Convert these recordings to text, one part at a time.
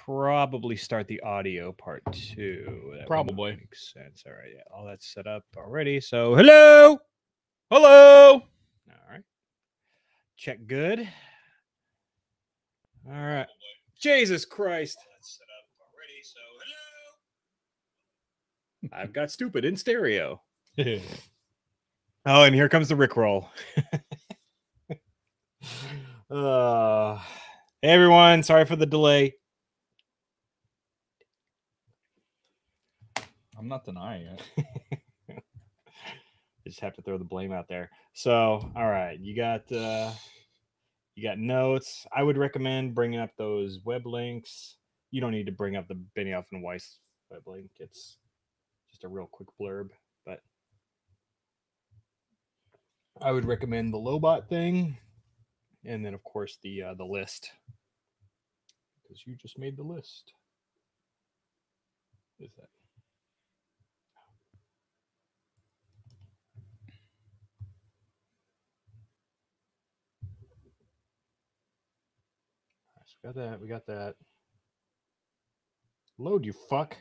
probably start the audio part too. That would Probably. make sense. All right, yeah, all that's set up already. So, hello. Hello. All right, check good. All right. Jesus Christ. All that's set up already. So, hello. I've got stupid in stereo. Oh, and here comes the Rickroll. Hey everyone, sorry for the delay. I'm not denying it. I just have to throw the blame out there. So, all right, you got notes. I would recommend bringing up those web links. You don't need to bring up the Benioff and Weiss web link. It's just a real quick blurb, but I would recommend the Lobot thing, and then of course the list, because you just made the list. Is that? So we got that. We got that. Load, you fuck.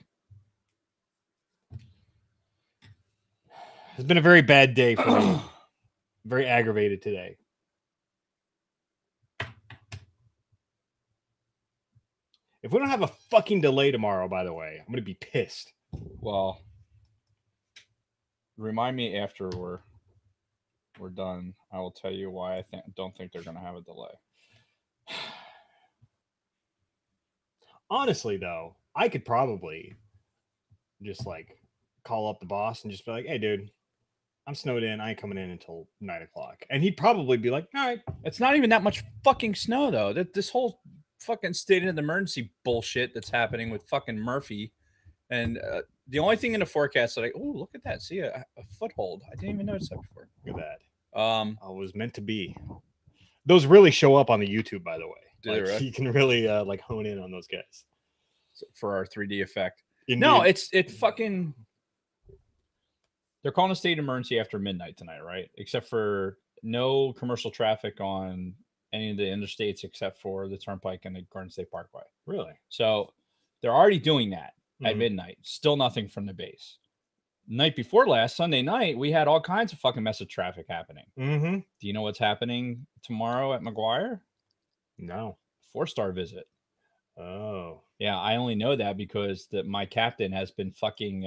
It's been a very bad day for me. Very aggravated today. If we don't have a fucking delay tomorrow, by the way, I'm gonna be pissed. Well, remind me after we're done. I will tell you why I don't think they're gonna have a delay. Honestly, though, I could probably just like call up the boss and just be like, "Hey, dude, I'm snowed in. I ain't coming in until 9 o'clock," and he'd probably be like, "All right." It's not even that much fucking snow though. That this whole fucking state of emergency bullshit that's happening with fucking Murphy, and the only thing in the forecast that oh look at that, see a foothold. I didn't even notice that before. Look at that. Oh, it was meant to be. Those really show up on the YouTube, by the way. Do they really? You can really like hone in on those guys for our 3D effect. Indeed. No, it fucking. They're calling a state of emergency after midnight tonight, right? Except for no commercial traffic on any of the interstates except for the Turnpike and the Garden State Parkway. Really? So they're already doing that at midnight. Still nothing from the base. Night before last, Sunday night, we had all kinds of fucking mess of traffic happening. Mm-hmm. Do you know what's happening tomorrow at McGuire? No. 4-star visit. Oh. Yeah, I only know that because my captain has been fucking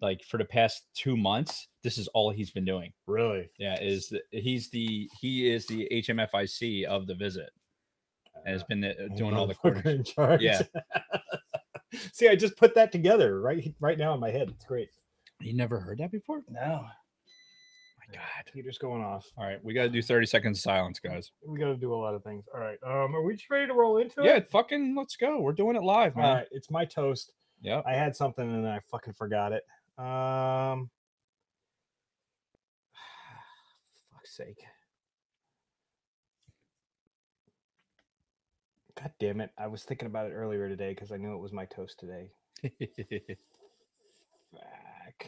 like for the past 2 months. This is all he's been doing. Really? Yeah, he is the HMFIC of the visit, and has been doing all the quarters in charge. Yeah. See, I just put that together right now in my head. It's great. You never heard that before? No. My God, heater's going off. All right, we got to do 30 seconds of silence, guys. We got to do a lot of things. All right. Are we just ready to roll into it? Yeah, fucking let's go. We're doing it live, man. All right, it's my toast. Yeah. I had something and then I fucking forgot it. Fuck's sake. God damn it. I was thinking about it earlier today because I knew it was my toast today. Fuck.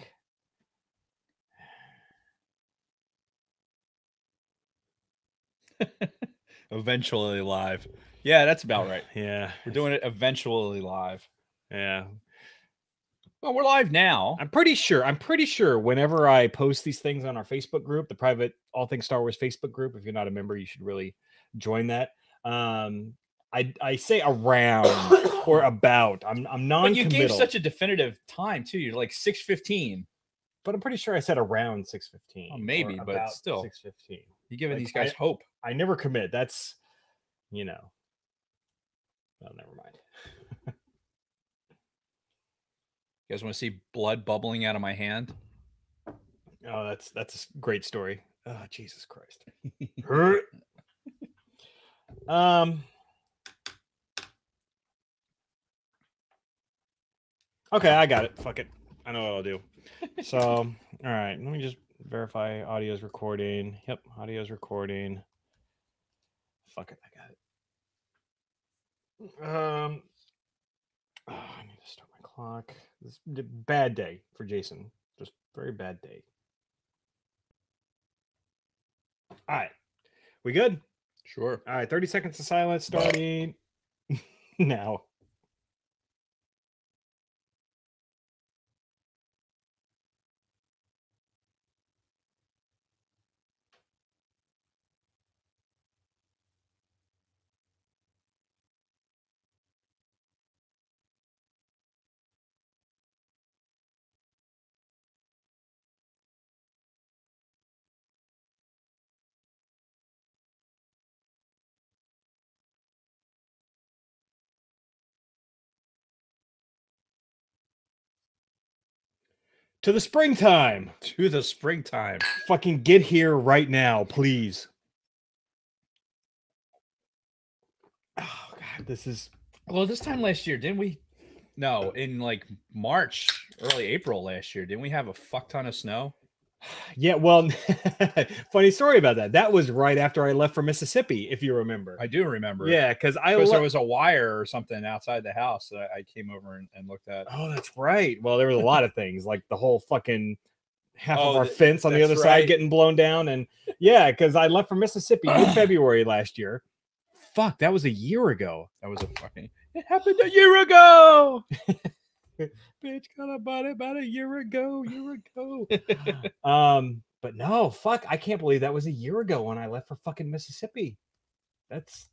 Eventually live. Yeah, that's about right. Yeah. We're doing it eventually live. Yeah. Well, we're live now. I'm pretty sure whenever I post these things on our Facebook group, the private All Things Star Wars Facebook group, if you're not a member, you should really join that. I say around or about. I'm non-committal. But you gave such a definitive time too. You're like 6:15. But I'm pretty sure I said around 6:15. Oh, maybe, but still 6:15. You're giving these guys hope. I never commit. That's, you know. Well, never mind. You guys want to see blood bubbling out of my hand? Oh, that's a great story. Oh, Jesus Christ. Okay, I got it. Fuck it. I know what I'll do. So, all right, let me just verify audio's recording. Yep, audio's recording. Fuck it, I got it. I need to start my clock. This is a bad day for Jason. Just very bad day. All right. We good? Sure. All right, 30 seconds of silence starting now. To the springtime. To the springtime. Fucking get here right now, please. Oh God, this is. Well, this time last year, didn't we? No, in like March, early April last year, didn't we have a fuck ton of snow? Yeah, well, funny story about that. That was right after I left for Mississippi, if you remember. I do remember. Yeah, because there was a wire or something outside the house that I came over and looked at. Oh, that's right. Well, there was a lot of things, like the whole fucking half of our th- fence on the that's other right. side getting blown down. And yeah, because I left for Mississippi mid-February last year. Fuck, that was a year ago. That was a fucking. It happened a year ago. Bitch got about a year ago. But no, fuck, I can't believe that was a year ago when I left for fucking Mississippi. That's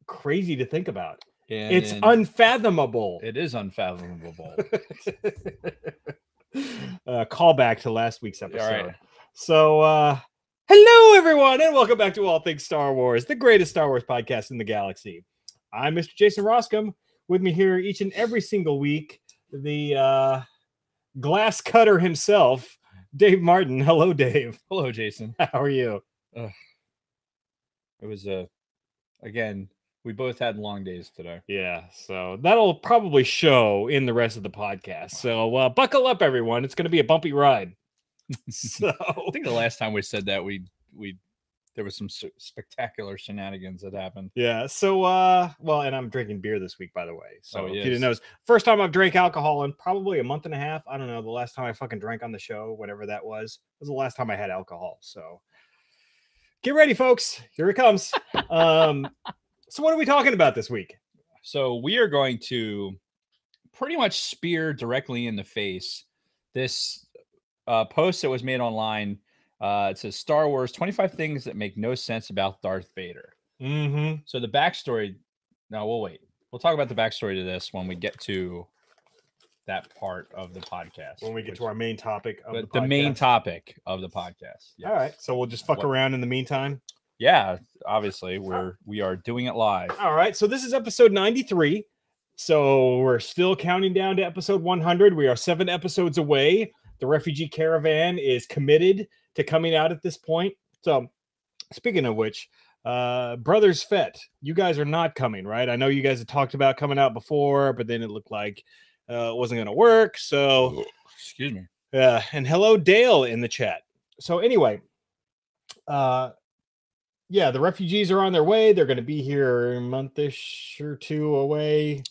crazy to think about. It's unfathomable. It is unfathomable. Call back to last week's episode. All right. So, hello everyone, and welcome back to All Things Star Wars, the greatest Star Wars podcast in the galaxy. I'm Mr. Jason Roscom. With me here each and every single week, the glass cutter himself, Dave Martin. Hello, Dave. Hello, Jason. How are you? It was again, we both had long days today. Yeah, so that'll probably show in the rest of the podcast. So buckle up, everyone. It's going to be a bumpy ride. So I think the last time we said that we there was some spectacular shenanigans that happened. Yeah. So well, and I'm drinking beer this week, by the way. So if you didn't notice, first time I've drank alcohol in probably a month and a half. I don't know. The last time I fucking drank on the show, whatever that was the last time I had alcohol. So get ready, folks. Here it comes. So what are we talking about this week? So we are going to pretty much spear directly in the face this post that was made online. It says Star Wars 25 things that make no sense about Darth Vader. Mm-hmm. So the backstory. No, we'll wait. We'll talk about the backstory to this when we get to that part of the podcast. When we get to our main topic of the podcast. The main topic of the podcast. Yes. All right. So we'll just fuck around in the meantime. Yeah, obviously we are doing it live. All right. So this is episode 93. So we're still counting down to episode 100. We are 7 episodes away. The refugee caravan is committed to coming out at this point. So speaking of which, Brothers Fett, you guys are not coming, right? I know you guys had talked about coming out before, but then it looked like it wasn't going to work. So excuse me. Yeah. And hello, Dale, in the chat. So anyway, yeah, the refugees are on their way. They're going to be here a month-ish or 2 away.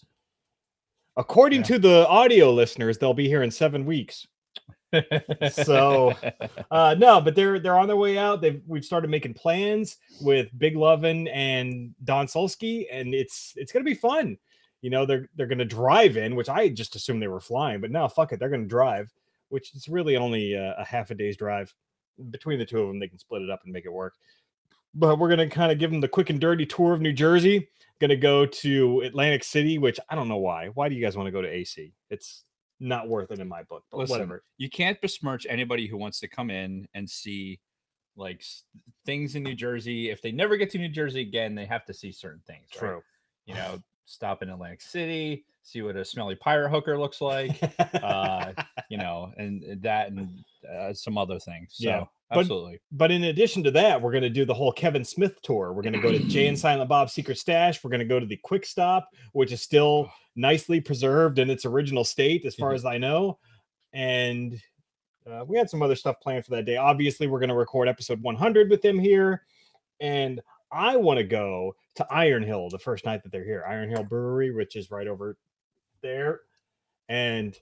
According to the audio listeners, they'll be here in 7 weeks. So no, but they're on their way out. We've started making plans with Big Lovin and Don Sulsky, and it's going to be fun. You know, they're going to drive in, which I just assumed they were flying, but no, fuck it, they're going to drive, which is really only a half a day's drive. Between the two of them, they can split it up and make it work. But we're going to kind of give them the quick and dirty tour of New Jersey. Going to go to Atlantic City, which I don't know why. Why do you guys want to go to AC? It's not worth it in my book, but whatever. You can't besmirch anybody who wants to come in and see like things in New Jersey. If they never get to New Jersey again, they have to see certain things. Right? True. You know, stop in Atlantic City, see what a smelly pirate hooker looks like, you know, and that and some other things. So, yeah, absolutely. But in addition to that, we're going to do the whole Kevin Smith tour. We're going to go to Jay and Silent Bob's Secret Stash. We're going to go to the Quick Stop, which is still nicely preserved in its original state, as far as I know. And we had some other stuff planned for that day. Obviously, we're going to record episode 100 with them here. And I want to go to Iron Hill the first night that they're here. Iron Hill Brewery, which is right over there. And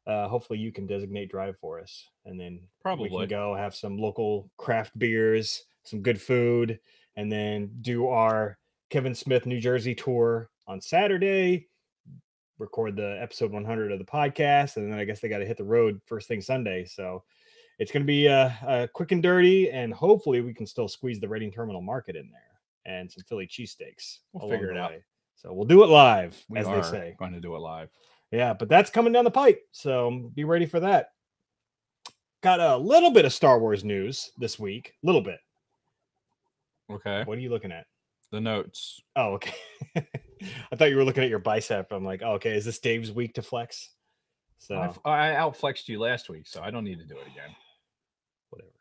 hopefully you can designate drive for us. And then we can go have some local craft beers, some good food, and then do our Kevin Smith New Jersey tour on Saturday, record the episode 100 of the podcast, and then I guess they got to hit the road first thing Sunday. So it's going to be a quick and dirty, and hopefully we can still squeeze the Reading Terminal Market in there and some Philly cheesesteaks. We'll figure it out. So we'll do it live, as they say. Going to do it live. Yeah, but that's coming down the pipe, so be ready for that. Got a little bit of Star Wars news this week. Little bit. Okay. What are you looking at? The notes. Oh, okay. I thought you were looking at your bicep. I'm like, oh, okay, is this Dave's week to flex? So I outflexed you last week, so I don't need to do it again. Whatever.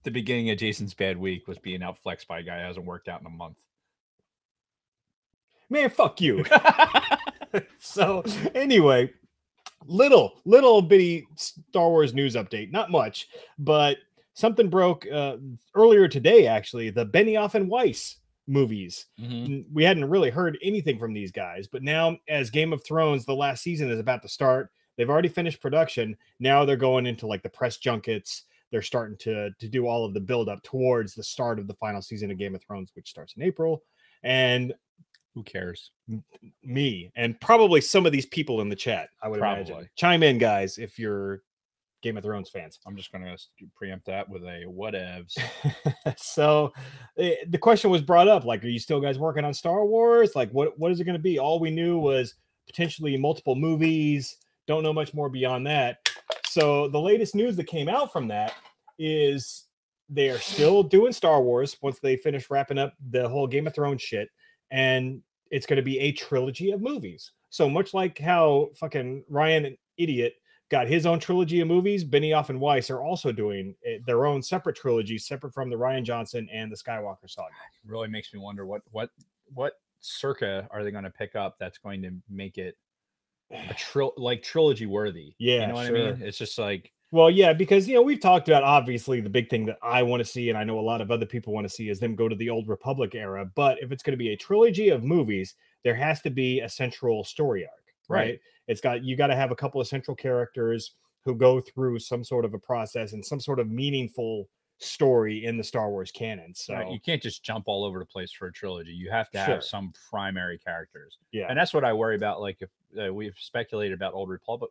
The beginning of Jason's bad week was being outflexed by a guy who hasn't worked out in a month. man, fuck you. So anyway, little bitty Star Wars news update. Not much, but something broke earlier today. Actually, the Benioff and Weiss movies. We hadn't really heard anything from these guys, but now, as Game of Thrones, the last season is about to start, they've already finished production. Now they're going into like the press junkets. They're starting to do all of the build up towards the start of the final season of Game of Thrones, which starts in April. And who cares? Me and probably some of these people in the chat, I would imagine. Chime in, guys, if you're Game of Thrones fans. I'm just going to preempt that with a whatevs. So the question was brought up, like, are you still guys working on Star Wars? Like, what is it going to be? All we knew was potentially multiple movies. Don't know much more beyond that. So the latest news that came out from that is they are still doing Star Wars once they finish wrapping up the whole Game of Thrones shit. And it's going to be a trilogy of movies. So much like how fucking Ryan, an idiot, got his own trilogy of movies, Benioff and Weiss are also doing their own separate trilogies, separate from the Rian Johnson and the Skywalker saga. It really makes me wonder what circa are they going to pick up that's going to make it a trilogy worthy. Yeah, you know what I mean? It's just like, well, yeah, because we've talked about, obviously, the big thing that I want to see, and I know a lot of other people want to see, is them go to the Old Republic era. But if it's going to be a trilogy of movies, there has to be a central story arc, right? You got to have a couple of central characters who go through some sort of a process and some sort of meaningful story in the Star Wars canon. So you can't just jump all over the place for a trilogy. You have to have some primary characters. Yeah, and that's what I worry about. Like, if we've speculated about Old Republic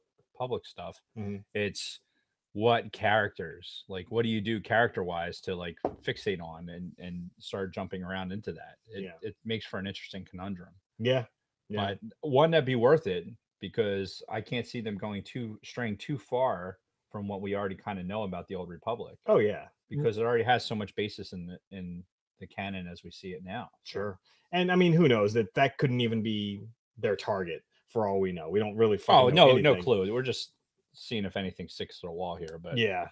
stuff, it's what characters, like, what do you do character wise to like fixate on and start jumping around into that? It makes for an interesting conundrum. But one that'd be worth it, because I can't see them straying too far from what we already kind of know about the Old Republic. Oh yeah, because it already has so much basis in the canon as we see it now. Sure. And I mean, who knows, that couldn't even be their target for all we know. We don't really no clue. We're just seeing if anything sticks to the wall here. But yeah,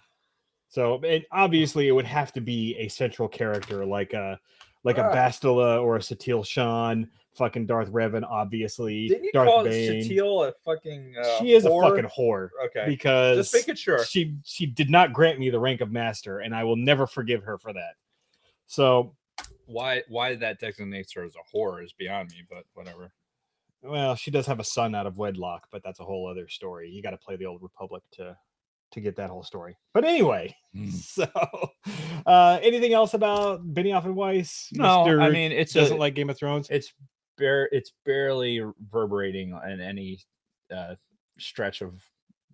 so obviously it would have to be a central character, like a Bastila or a Satil Shan, fucking Darth Revan, obviously. Didn't you Darth call Bane. Satil a fucking she is whore? A fucking whore. Okay, because just making sure. She did not grant me the rank of master, and I will never forgive her for that. So why that designates her as a whore is beyond me, but whatever. Well, she does have a son out of wedlock, but that's a whole other story. You got to play the Old Republic to get that whole story. But anyway, so anything else about Benioff and Weiss? No, Mr. I mean, it doesn't like Game of Thrones. It's barely reverberating in any stretch of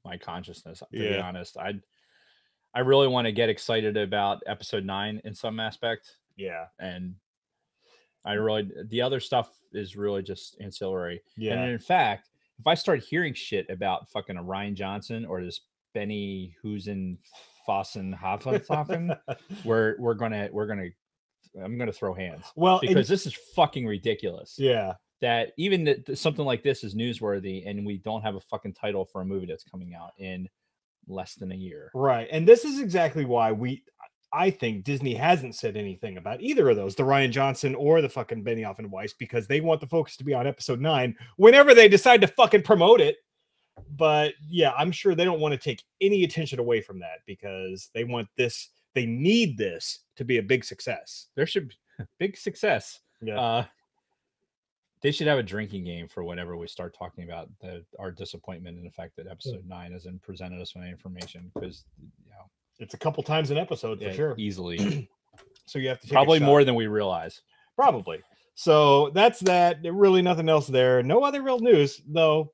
my consciousness. To be honest, I really want to get excited about episode 9 in some aspect. Yeah, and the other stuff is really just ancillary. Yeah, and in fact, if I start hearing shit about fucking a Rian Johnson or this Benny Husen Fossen Hoffen, I'm gonna throw hands. Well, because this is fucking ridiculous. Yeah, that even something like this is newsworthy, and we don't have a fucking title for a movie that's coming out in less than a year. Right, and this is exactly why I think Disney hasn't said anything about either of those, the Rian Johnson or the fucking Benioff and Weiss, because they want the focus to be on episode 9 whenever they decide to fucking promote it. But yeah, I'm sure they don't want to take any attention away from that, because they need this to be a big success. There should be big success. Yeah. They should have a drinking game for whenever we start talking about our disappointment in the fact that episode 9 hasn't presented us with any information, because it's a couple times an episode for sure, easily. So you have to probably more than we realize. Probably. So that's that. Really nothing else there. No other real news, though.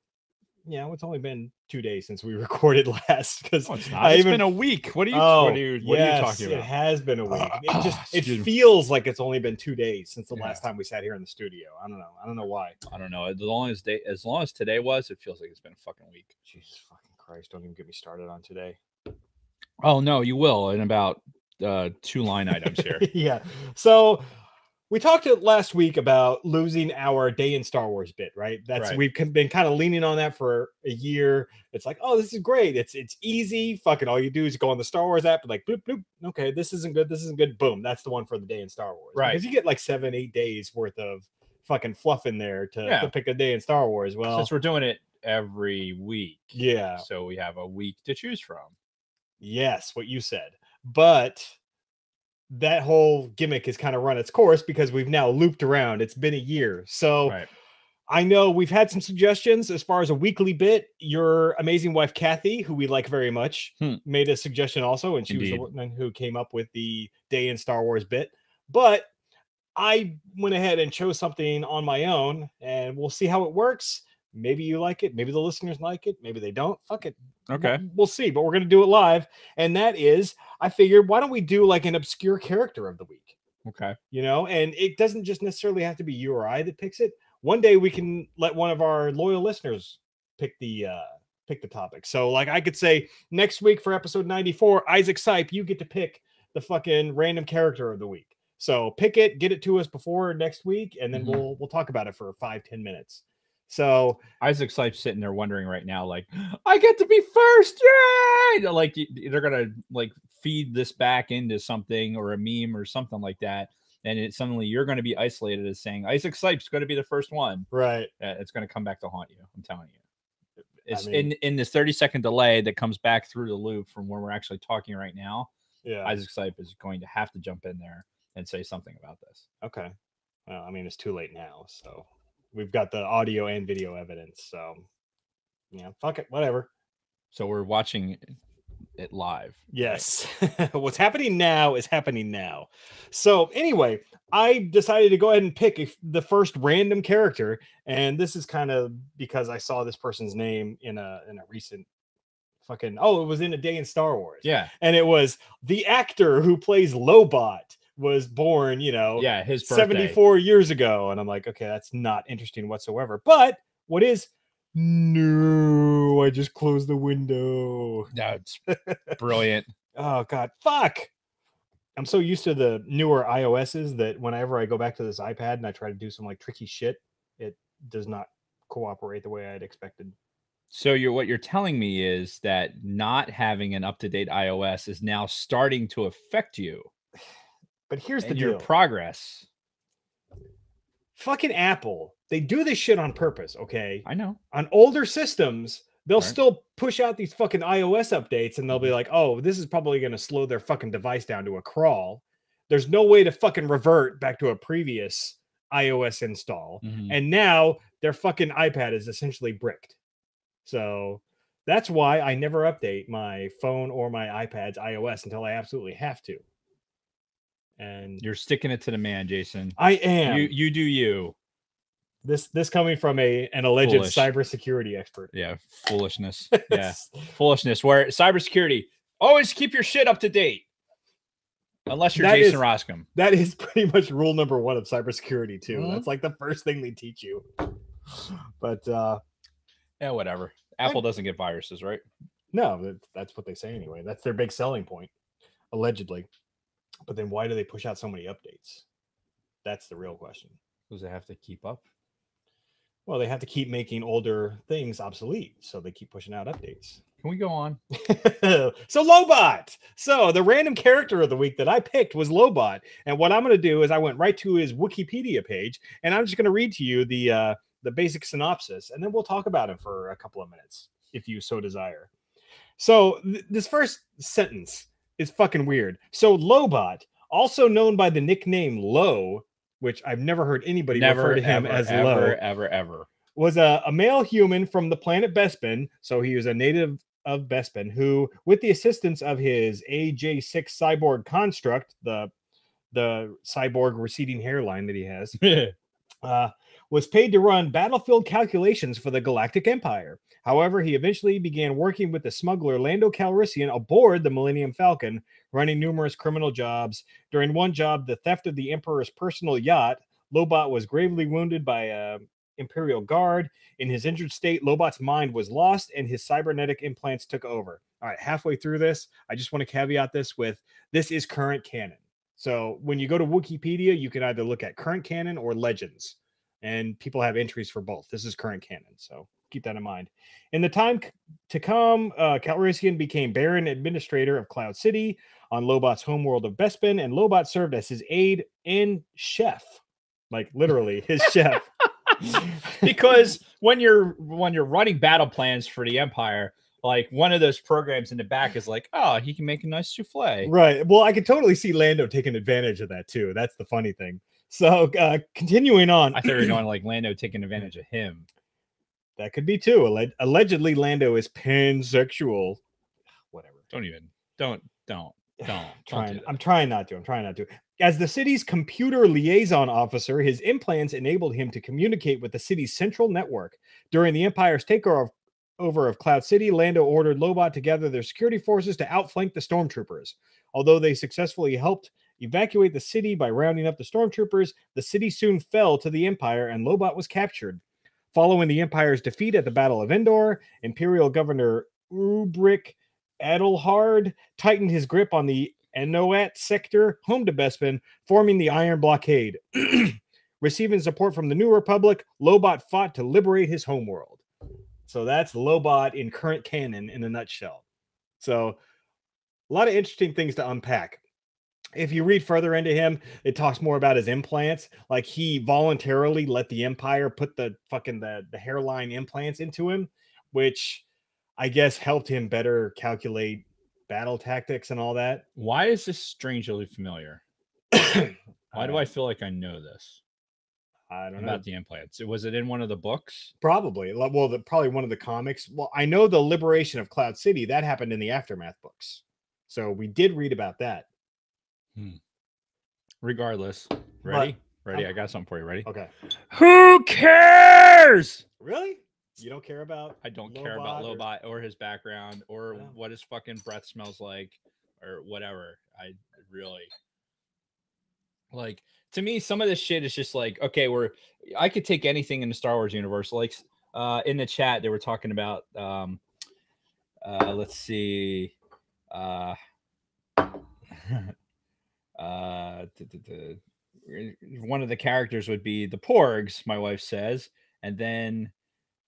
Yeah, it's only been 2 days since we recorded last. Because it's been a week. What are you talking about? It has been a week. It feels like it's only been 2 days since the last time we sat here in the studio. I don't know. I don't know why. I don't know. As long as today was, it feels like it's been a fucking week. Jesus fucking Christ! Don't even get me started on today. Oh no, you will in about 2 line items here. Yeah. So We talked last week about losing our day in Star Wars bit, right? That's Right. we've been kind of leaning on that for a year. It's like, oh, this is great. It's easy. Fucking all you do is go on the Star Wars app and like bloop bloop. Okay, this isn't good. This isn't good. Boom. That's the one for the day in Star Wars. Right. Because you get like 7-8 days worth of fucking fluff in there to Yeah. pick a day in Star Wars. Well, Since we're doing it every week, yeah. so we have a week to choose from. Yes, what you said. But that whole gimmick has kind of run its course because we've now looped around. It's been a year. So Right. I know we've had some suggestions as far as a weekly bit. Your amazing wife, Kathy, who we like very much, made a suggestion also. And she was the one who came up with the day in Star Wars bit. But I went ahead and chose something on my own, and we'll see how it works. Maybe you like it. Maybe the listeners like it. Maybe they don't. Fuck it. Okay. We'll see. But we're going to do it live. And that is, I figured, why don't we do like an obscure character of the week? Okay. You know, and it doesn't just necessarily have to be you or I that picks it. One day we can let one of our loyal listeners pick the topic. So like I could say next week for episode 94, Isaac Sipe, you get to pick the fucking random character of the week. So pick it, get it to us before next week, and then we'll talk about it for 5-10 minutes. So Isaac Sipe's sitting there wondering right now, like, I get to be first, yay! Like they're gonna like feed this back into something or a meme or something like that, and it suddenly you're going to be isolated as saying Isaac Sipe's going to be the first one. Right. It's going to come back to haunt you. I'm telling you. It's I mean, in this 30-second delay that comes back through the loop from when we're actually talking right now. Yeah. Isaac Sipe is going to have to jump in there and say something about this. Okay. Well, I mean, it's too late now, so we've got the audio and video evidence. So, yeah, fuck it, whatever. So we're watching it live. Yes. Right? What's happening now is happening now. So, anyway, I decided to go ahead and pick the first random character, and this is kind of because I saw this person's name in a recent fucking it was in A Day in Star Wars. Yeah. And it was the actor who plays Lobot was born, his birthday. 74 years ago. And I'm like, okay, that's not interesting whatsoever. But what is no, I just closed the window. No, it's brilliant. Oh God, fuck. I'm so used to the newer iOSs that whenever I go back to this iPad and I try to do some like tricky shit, it does not cooperate the way I'd expected. So what you're telling me is that not having an up-to-date iOS is now starting to affect you. But here's the deal. Your progress. Fucking Apple. They do this shit on purpose, okay? I know. On older systems, they'll still push out these fucking iOS updates and they'll be like, oh, this is probably going to slow their fucking device down to a crawl. There's no way to fucking revert back to a previous iOS install. And now their fucking iPad is essentially bricked. So that's why I never update my phone or my iPad's iOS until I absolutely have to. And you're sticking it to the man, Jason. I am. You do you. This coming from an alleged cybersecurity expert. Yeah, foolishness. Yeah, foolishness. Where cybersecurity, always keep your shit up to date, unless you're Jason Roscom. That is pretty much rule number one of cybersecurity too. That's like the first thing they teach you. But yeah, whatever. Apple doesn't get viruses, right? No, that's what they say anyway. That's their big selling point, allegedly. But then why do they push out so many updates? That's the real question. Does it have to keep up? Well, they have to keep making older things obsolete, so they keep pushing out updates. Can we go on? So Lobot. So the random character of the week that I picked was Lobot. And what I'm going to do is I went right to his Wikipedia page, and I'm just going to read to you the basic synopsis, and then we'll talk about him for a couple of minutes, if you so desire. So this first sentence is fucking weird. So Lobot, also known by the nickname Lo, which I've never heard anybody refer to him as Lo, ever, was a male human from the planet Bespin. So he was a native of Bespin who, with the assistance of his AJ6 cyborg construct, the cyborg receding hairline that he has, was paid to run battlefield calculations for the Galactic Empire. However, he eventually began working with the smuggler Lando Calrissian aboard the Millennium Falcon, running numerous criminal jobs. During one job, the theft of the Emperor's personal yacht, Lobot was gravely wounded by a Imperial guard. In his injured state, Lobot's mind was lost and his cybernetic implants took over. All right, halfway through this, I just want to caveat this with, this is current canon. So when you go to Wikipedia, you can either look at current canon or legends, and people have entries for both. This is current canon, so keep that in mind. In the time to come, Calrissian became Baron Administrator of Cloud City on Lobot's homeworld of Bespin, and Lobot served as his aide and chef, like literally his chef. Because when you're running battle plans for the Empire, like one of those programs in the back is like, oh, he can make a nice souffle. Right. Well, I could totally see Lando taking advantage of that too. That's the funny thing. So continuing on, I thought you were going like Lando taking advantage of him. That could be too. Allegedly, Lando is pansexual. Whatever. Don't. I'm trying not to. As the city's computer liaison officer, his implants enabled him to communicate with the city's central network. During the Empire's takeover of Cloud City, Lando ordered Lobot to gather their security forces to outflank the stormtroopers. Although they successfully helped evacuate the city by rounding up the stormtroopers, the city soon fell to the Empire and Lobot was captured. Following the Empire's defeat at the Battle of Endor, Imperial Governor Ubric Adelhard tightened his grip on the Enoat sector, home to Bespin, forming the Iron Blockade. Receiving support from the New Republic, Lobot fought to liberate his homeworld. So that's Lobot in current canon in a nutshell. So a lot of interesting things to unpack. If you read further into him, it talks more about his implants. Like he voluntarily let the Empire put the hairline implants into him, which I guess helped him better calculate battle tactics and all that. Why is this strangely familiar? Why do I feel like I know this? I don't know about the implants. Was it in one of the books? Probably. Well, probably one of the comics. Well, I know the liberation of Cloud City that happened in the Aftermath books, so we did read about that. Regardless, ready? I got something for you. Ready? Okay. Who cares? Really? You don't care about? I don't care about Lobot or his background or what his fucking breath smells like or whatever. I really like. To me, some of this shit is just like, okay, I could take anything in the Star Wars universe. Like in the chat, they were talking about let's see. One of the characters would be the Porgs, my wife says, and then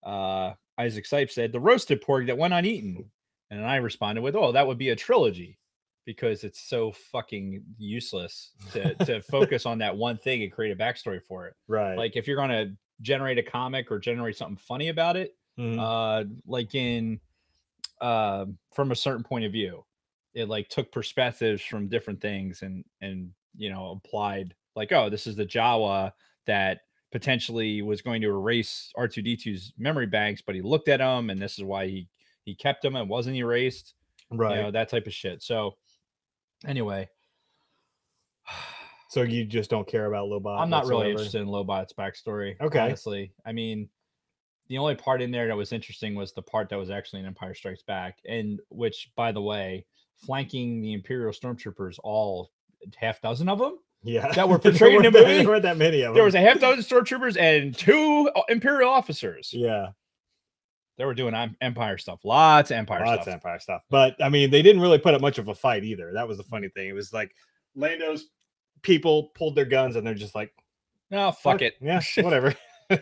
Isaac Sipe said the roasted porg that went uneaten, and I responded with, "Oh, that would be a trilogy," because it's so fucking useless to focus on that one thing and create a backstory for it. Right. Like if you're gonna generate a comic or generate something funny about it, like in from a certain point of view, it like took perspectives from different things and applied like, oh, this is the Jawa that potentially was going to erase R2D2's memory banks, but he looked at them and this is why he kept them and wasn't erased. Right. That type of shit. So anyway, so you just don't care about Lobot? I'm not really interested in Lobot's backstory. Okay. Honestly, I mean, the only part in there that was interesting was the part that was actually in Empire Strikes Back, and which, by the way, flanking the Imperial Stormtroopers, all half dozen of them, that were portrayed in the movie. There weren't that many of them. There was a half dozen Stormtroopers and 2 Imperial officers. Yeah. They were doing Empire stuff. Lots of Empire stuff. But, I mean, they didn't really put up much of a fight either. That was the funny thing. It was like Lando's people pulled their guns and they're just like, no, fuck it. Yeah, whatever.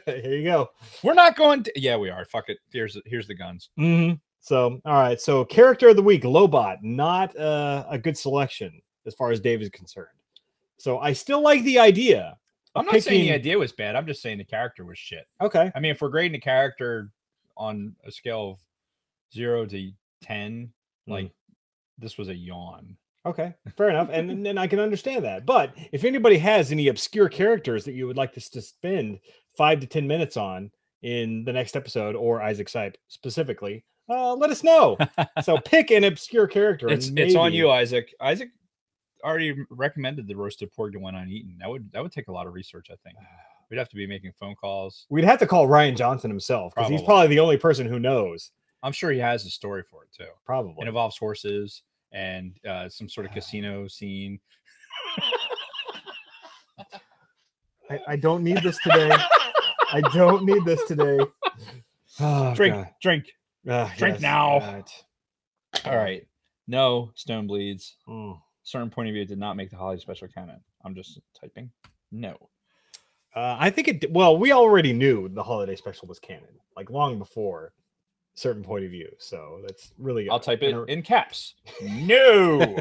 Here you go. We're not going to... Yeah, we are. Fuck it. Here's the guns. Mm-hmm. So, all right. So, character of the week, Lobot. Not a good selection as far as Dave is concerned. So, I still like the idea. I'm not saying the idea was bad. I'm just saying the character was shit. Okay. I mean, if we're grading the character on a scale of 0 to 10, like this was a yawn. Okay, fair enough. And then I can understand that. But if anybody has any obscure characters that you would like us to spend 5 to 10 minutes on in the next episode, or Isaac Sipe specifically, let us know. So pick an obscure character. It's on you, Isaac. Isaac already recommended the roasted pork to went uneaten. That would take a lot of research, I think. We'd have to be making phone calls. We'd have to call Ryan Johnson himself, because he's probably the only person who knows. I'm sure he has a story for it too. Probably. It involves horses and some sort of casino scene. I don't need this today. I don't need this today. Oh, drink yes. now. Right. All right. No stone bleeds. certain point of view did not make the holiday special canon. I'm just typing. No. I think it. Well, we already knew the holiday special was canon, like long before certain point of view. So that's really. I'll type it in caps. No.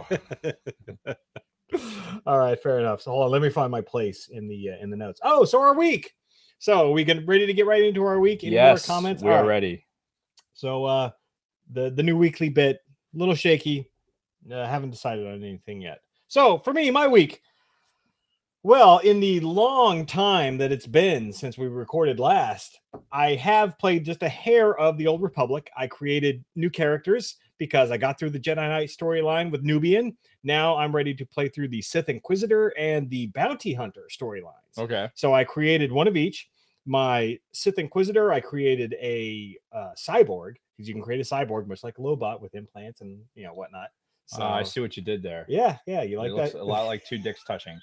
All right, fair enough. So hold on, let me find my place in the notes. Oh, so our week. So we ready to get right into our week? Any more comments? We are ready. So the new weekly bit, a little shaky. Haven't decided on anything yet. So for me, my week. Well, in the long time that it's been since we recorded last, I have played just a hair of the Old Republic. I created new characters because I got through the Jedi Knight storyline with Nubian. Now I'm ready to play through the Sith Inquisitor and the Bounty Hunter storylines. Okay. So I created one of each. My Sith Inquisitor, I created a cyborg, because you can create a cyborg much like a Lobot with implants and whatnot. So I see what you did there. Yeah, you like that? A lot like two dicks touching.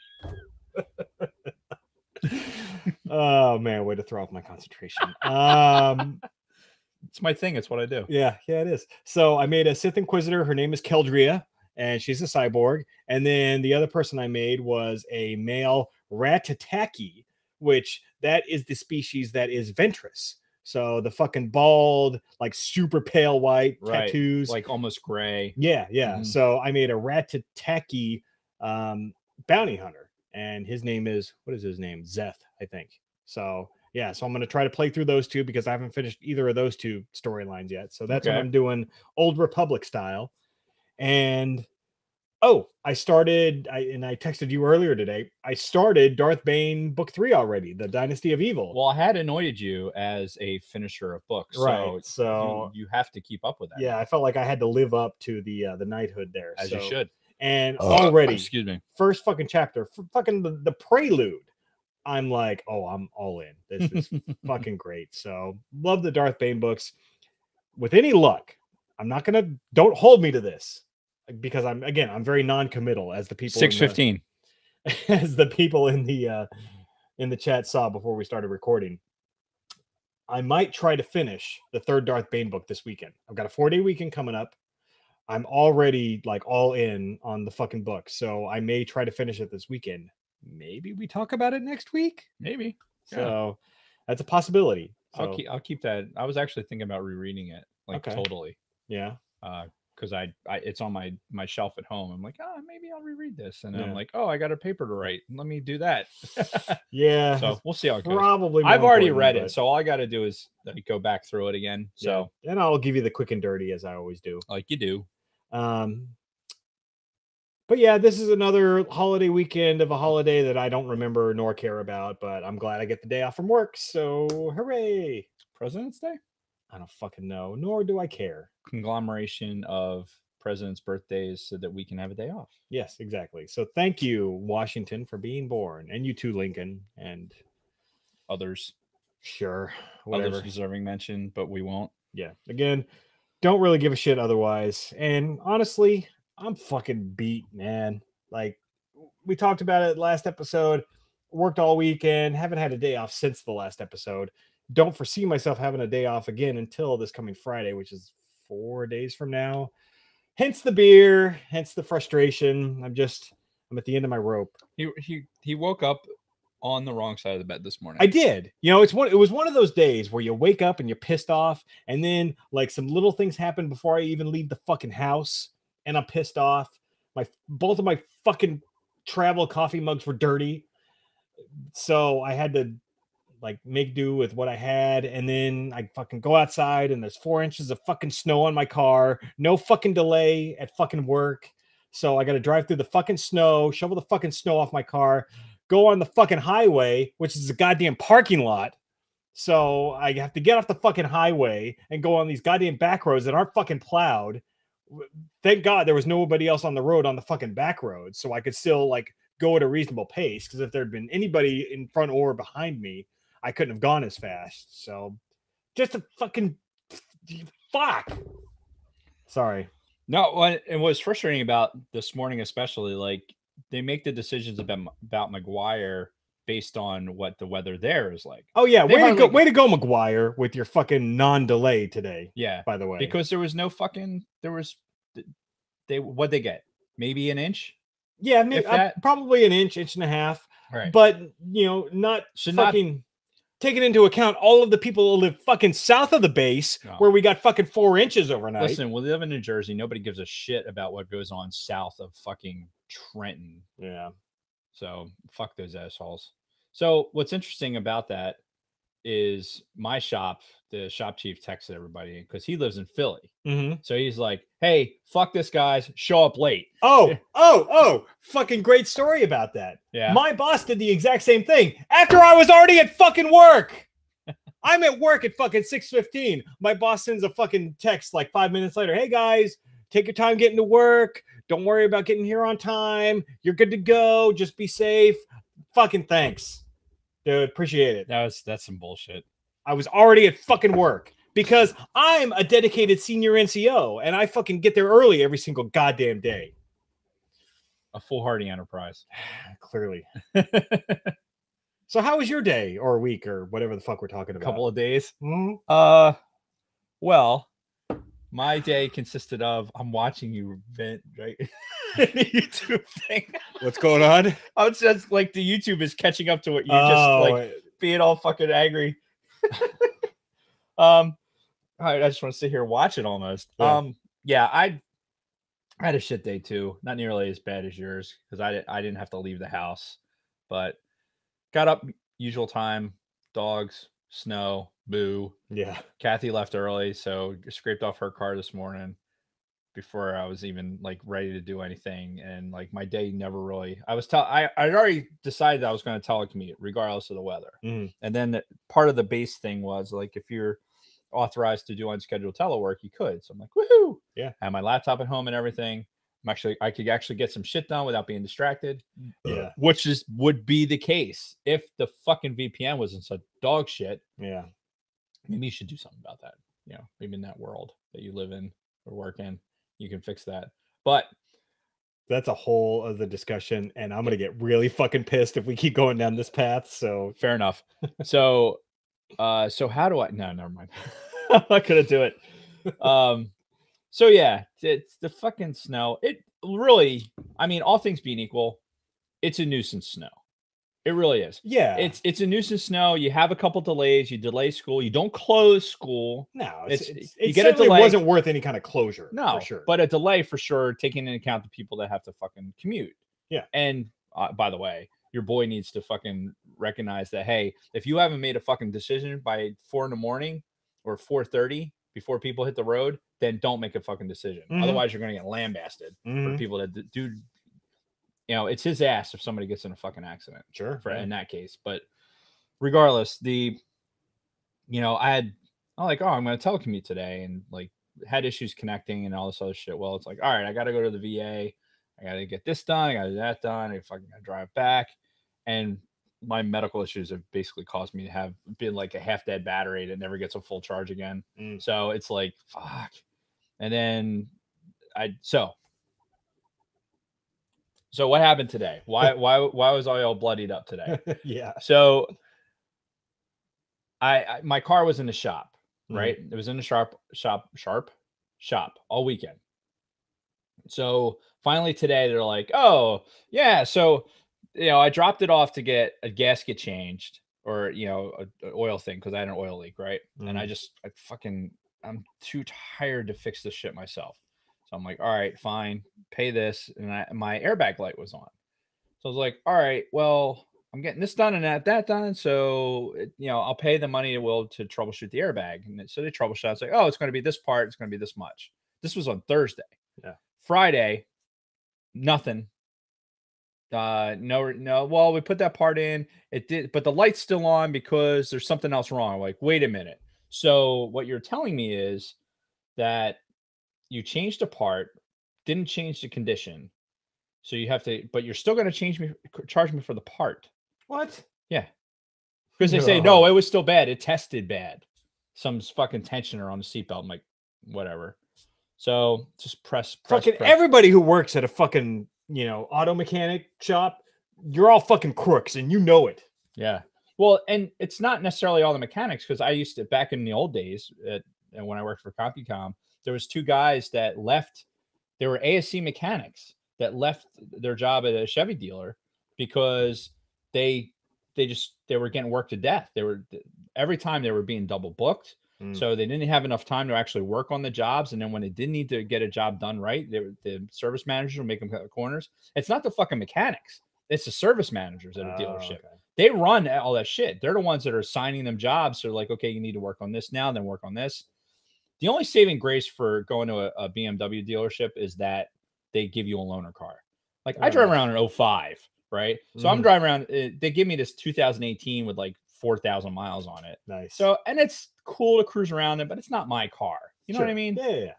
Oh man, way to throw off my concentration. It's my thing. It's what I do. Yeah, it is. So I made a Sith Inquisitor. Her name is Keldria, and she's a cyborg. And then the other person I made was a male Ratataki, which that is the species that is Ventress. So the fucking bald, like super pale white tattoos, like almost gray. Yeah. Mm-hmm. So I made a Ratataki bounty hunter. And his name is, what is his name? Zeth, I think. So, yeah. So I'm going to try to play through those two because I haven't finished either of those two storylines yet. So that's what I'm doing, Old Republic style. And, I started, I texted you earlier today. I started Darth Bane Book 3 already, The Dynasty of Evil. Well, I had anointed you as a finisher of books. Right. So you have to keep up with that. Yeah. I felt like I had to live up to the knighthood there. As you should. And already, excuse me, first fucking chapter, fucking the prelude, I'm like, I'm all in. This is fucking great. So love the Darth Bane books. With any luck, don't hold me to this because I'm very non-committal, as the people 6:15 as the people in the chat saw before we started recording. I might try to finish the third Darth Bane book this weekend. I've got a 4-day weekend coming up. I'm already like all in on the fucking book. So I may try to finish it this weekend. Maybe we talk about it next week. Maybe. So that's a possibility. So, I'll keep that. I was actually thinking about rereading it. Totally. Yeah. Because it's on my shelf at home. I'm like, maybe I'll reread this. And I'm like, I got a paper to write. Let me do that. Yeah. So we'll see how it goes. Probably. I've already read it. So all I got to do is go back through it again. So and I'll give you the quick and dirty as I always do. Like you do. But yeah, this is another holiday weekend of a holiday that I don't remember nor care about, but I'm glad I get the day off from work. So hooray. President's Day? I don't fucking know, nor do I care. Conglomeration of presidents' birthdays so that we can have a day off. Yes, exactly. So thank you, Washington, for being born. And you too, Lincoln, and others. Sure. Whatever. Others deserving mention, but we won't. Yeah. Again, don't really give a shit otherwise. And honestly, I'm fucking beat, man. Like we talked about it last episode, worked all weekend, haven't had a day off since the last episode. Don't foresee myself having a day off again until this coming Friday, which is 4 days from now. Hence the beer, hence the frustration. I'm at the end of my rope. He woke up on the wrong side of the bed this morning. I did. It was one of those days where you wake up and you're pissed off, and then like some little things happen before I even leave the fucking house, and I'm pissed off. Both of my fucking travel coffee mugs were dirty, so I had to like make do with what I had, and then I fucking go outside and there's 4 inches of fucking snow on my car, no fucking delay at fucking work, so I got to drive through the fucking snow, shovel the fucking snow off my car, go on the fucking highway, which is a goddamn parking lot. So I have to get off the fucking highway and go on these goddamn back roads that aren't fucking plowed. Thank God there was nobody else on the road on the fucking back road, so I could still like go at a reasonable pace, because if there'd been anybody in front or behind me, I couldn't have gone as fast. So just a fucking fuck. Sorry. No, and what's frustrating about this morning, especially, like they make the decisions about McGuire based on what the weather there is like. Oh yeah, way to go, McGuire, with your fucking non-delay today. Yeah, by the way, because there was no fucking what'd they get? Maybe an inch. Yeah, maybe, If that. probably an inch, inch and a half. Right. But not Should not. fucking taking into account all of the people who live fucking south of the base, No. where we got fucking 4 inches overnight. Listen, we live in New Jersey. Nobody gives a shit about what goes on south of fucking Trenton. Yeah. So fuck those assholes. So what's interesting about that is my shop, the shop chief texted everybody because he lives in Philly. Mm-hmm. So he's like, hey, fuck this, guys. Show up late. Oh, fucking great story about that. Yeah. My boss did the exact same thing after I was already at fucking work. I'm at work at fucking 6:15. My boss sends a fucking text like 5 minutes later. Hey guys, take your time getting to work. Don't worry about getting here on time. You're good to go. Just be safe. Fucking thanks. Dude, appreciate it. That's some bullshit. I was already at fucking work because I'm a dedicated senior NCO and I fucking get there early every single goddamn day. A foolhardy enterprise. Clearly. So how was your day or week or whatever the fuck we're talking about? A couple of days. Mm-hmm. Well, my day consisted of I'm watching you vent, right? YouTube thing. What's going on? I was just like the YouTube is catching up to what you just like being all fucking angry. I just want to sit here and watch it almost. Yeah. I had a shit day too. Not nearly as bad as yours because I didn't have to leave the house, but got up usual time, dogs, snow, boo. Yeah. Kathy left early, so scraped off her car this morning before I was even like ready to do anything. And like my day never really, I'd already decided I was going to telecommute regardless of the weather. Mm. And then part of the base thing was like, if you're authorized to do unscheduled telework, you could. So I'm like, woohoo. Yeah. I have my laptop at home and everything. I could actually get some shit done without being distracted. Yeah. Which would be the case if the fucking VPN was in such dog shit. Yeah. Maybe you should do something about that. Maybe in that world that you live in or work in, you can fix that. But that's a whole other discussion, and I'm gonna get really fucking pissed if we keep going down this path. So fair enough. So how do I? No, never mind. I'm not gonna do it. So yeah, it's the fucking snow. It really, I mean, all things being equal, it's a nuisance snow. It really is. Yeah. It's a nuisance snow. You have a couple delays. You delay school. You don't close school. No, you get a delay. It wasn't worth any kind of closure. No, for sure. But a delay for sure, taking into account the people that have to fucking commute. Yeah. And by the way, your boy needs to fucking recognize that, hey, if you haven't made a fucking decision by 4 a.m. or 4:30 before people hit the road, then don't make a fucking decision. Mm-hmm. Otherwise, you're going to get lambasted for people that do. It's his ass if somebody gets in a fucking accident. Sure. In that case. But regardless, I'm like, oh, I'm going to telecommute today, and like had issues connecting and all this other shit. Well, it's like, all right, I got to go to the VA. I got to get this done. I got to do that done. I fucking got to drive back. And my medical issues have basically caused me to have been like a half dead battery that never gets a full charge again. So it's like, fuck. And then So what happened today? Why was I all bloodied up today? Yeah. So my car was in the shop, right? It was in the shop all weekend. So finally today they're like, oh yeah. So, I dropped it off to get a gasket changed or, an oil thing. Cause I had an oil leak. Right. And I'm too tired to fix this shit myself. So I'm like, all right, fine, pay this. And my airbag light was on. So I was like, all right, well, I'm getting this done and that done. So, I'll pay the money to troubleshoot the airbag. And so they troubleshoot. It's like, oh, it's going to be this part. It's going to be this much. This was on Thursday. Yeah. Friday, nothing. No. Well, we put that part in. It did, but the light's still on because there's something else wrong. I'm like, wait a minute. So what you're telling me is that you changed a part, didn't change the condition. So you have to, but you're still going to charge me for the part. What? Yeah. Because they say, no, it was still bad. It tested bad. Some fucking tensioner on the seatbelt. I'm like, whatever. So just press. Everybody who works at a fucking, auto mechanic shop, you're all fucking crooks and you know it. Yeah. Well, and it's not necessarily all the mechanics because I used to, back in the old days, when I worked for CompuCom, there was 2 guys that left. They were ASC mechanics. that left their job at a Chevy dealer because they were getting worked to death. Every time they were being double booked. So they didn't have enough time to actually work on the jobs. And then when they did need to get a job done right, the service managers will make them cut corners. It's not the fucking mechanics. It's the service managers at a dealership. Okay. They run all that shit. They're the ones that are assigning them jobs. So like, okay, you need to work on this now, then work on this. The only saving grace for going to a BMW dealership is that they give you a loaner car. Like I drive around in 05, right? So I'm driving around. They give me this 2018 with like 4,000 miles on it. Nice. So, and it's cool to cruise around in, but it's not my car. You know what I mean? Yeah.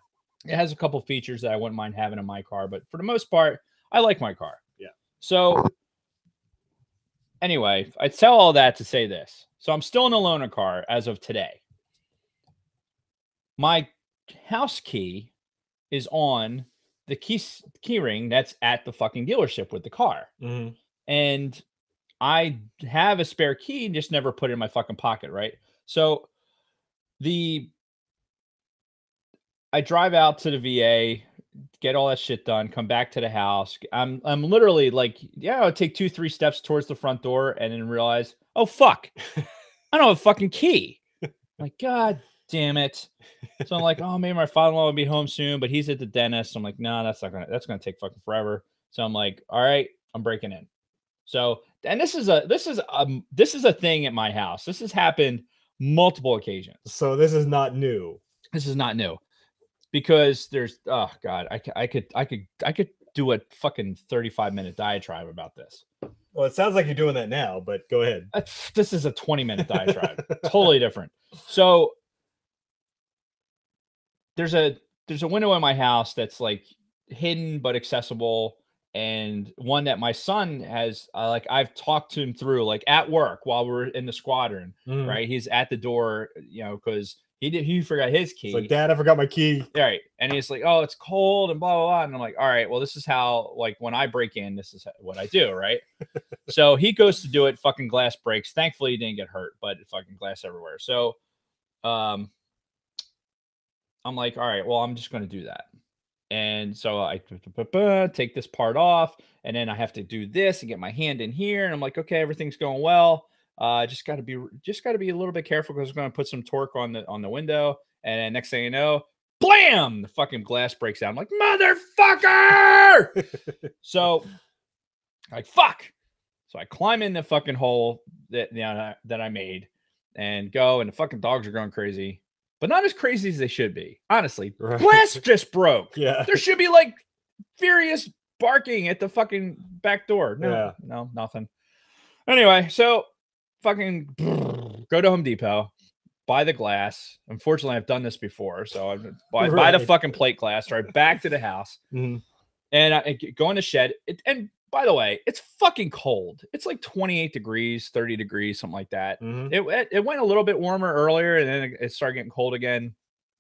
It has a couple features that I wouldn't mind having in my car, but for the most part, I like my car. Yeah. So anyway, I tell all that to say this. So I'm still in a loaner car as of today. My house key is on the key ring that's at the fucking dealership with the car. And I have a spare key and just never put it in my fucking pocket, right? So I drive out to the VA, get all that shit done, come back to the house. I'm literally like, yeah, I'll take 2-3 steps towards the front door and then realize, oh fuck, I don't have a fucking key. I'm like, God damn it. So I'm like, oh, maybe my father-in-law will be home soon, but he's at the dentist. I'm like, no, that's gonna take fucking forever. So I'm like, all right, I'm breaking in. So, and this is a thing at my house. This has happened multiple occasions. So this is not new. This is not new because there's, oh God, I could do a fucking 35-minute diatribe about this. Well, it sounds like you're doing that now, but go ahead. This is a 20-minute diatribe. Totally different. So there's a window in my house that's like hidden but accessible, and one that my son has like I've talked to him through like at work while we're in the squadron, right? He's at the door, you know, because he forgot his key. It's like, Dad, I forgot my key. Right. And he's like, oh, it's cold and blah blah blah. And I'm like, all right, well, this is how, like, when I break in, this is what I do, right? So he goes to do it, fucking glass breaks. Thankfully he didn't get hurt, but fucking glass everywhere. So I'm like, all right, well, I'm just going to do that. And so I take this part off, and then I have to do this and get my hand in here. And I'm like, okay, everything's going well. Just got to be a little bit careful because I'm going to put some torque on the window. And then next thing you know, blam, the fucking glass breaks out. I'm like, motherfucker. So like, fuck. So I climb in the fucking hole that I made and go, and the fucking dogs are going crazy. But not as crazy as they should be. Honestly, right. Glass just broke. Yeah. There should be like furious barking at the fucking back door. No, nothing. Anyway, so fucking go to Home Depot, buy the glass. Unfortunately, I've done this before. So I buy the fucking plate glass, right back to the house. And I go in the shed. And by the way, it's fucking cold. It's like 28 degrees, 30 degrees, something like that. It went a little bit warmer earlier, and then it started getting cold again.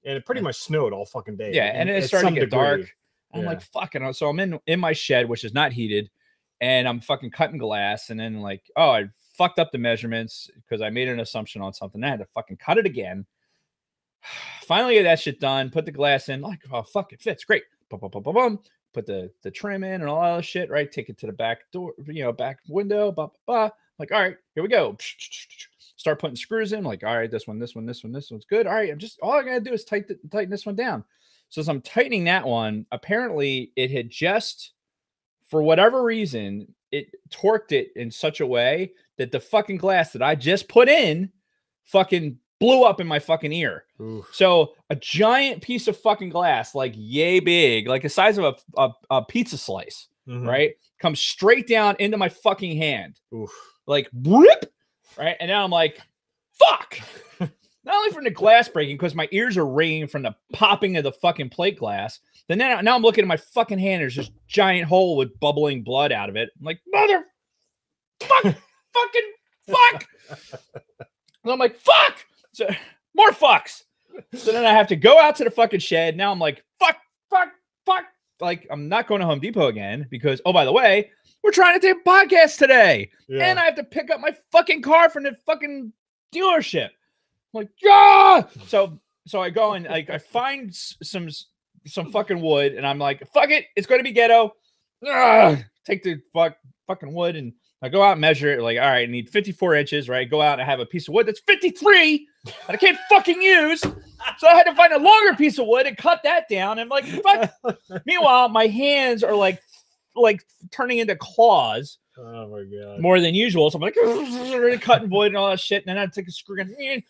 And it pretty much snowed all fucking day. Yeah, and it started to get dark. I'm like, fucking. So I'm in my shed, which is not heated, and I'm fucking cutting glass. And then like, oh, I fucked up the measurements because I made an assumption on something. I had to fucking cut it again. Finally get that shit done. Put the glass in. Like, oh, fuck, it fits. Great. Boom. Put the trim in and all that shit, right? Take it to the back door, back window, blah, blah, blah. Like, all right, here we go. Start putting screws in. Like, all right, this one's good. All right, all I gotta do is tighten this one down. So as I'm tightening that one, apparently it had just, for whatever reason, it torqued it in such a way that the fucking glass that I just put in fucking blew up in my fucking ear. Oof. So a giant piece of fucking glass, like yay big, like the size of a pizza slice, right? Comes straight down into my fucking hand. Oof. Like, rip, right? And now I'm like, fuck. Not only from the glass breaking, because my ears are ringing from the popping of the fucking plate glass. Then now I'm looking at my fucking hand. There's this giant hole with bubbling blood out of it. I'm like, fucking fuck. And I'm like, fuck. So, more fucks. So then I have to go out to the fucking shed. Now I'm like, fuck. Like, I'm not going to Home Depot again because, oh, by the way, we're trying to take a podcast today. Yeah. And I have to pick up my fucking car from the fucking dealership. I'm like, yeah. So I go and like I find some fucking wood, and I'm like, fuck it, it's going to be ghetto. take the fucking wood, and I go out and measure it. Like, all right, I need 54 inches, right? Go out and I have a piece of wood that's 53 that I can't fucking use. So I had to find a longer piece of wood and cut that down. And like, fuck. Meanwhile, my hands are like turning into claws. Oh my god. More than usual. So I'm like cutting wood and all that shit. And then I take a screw and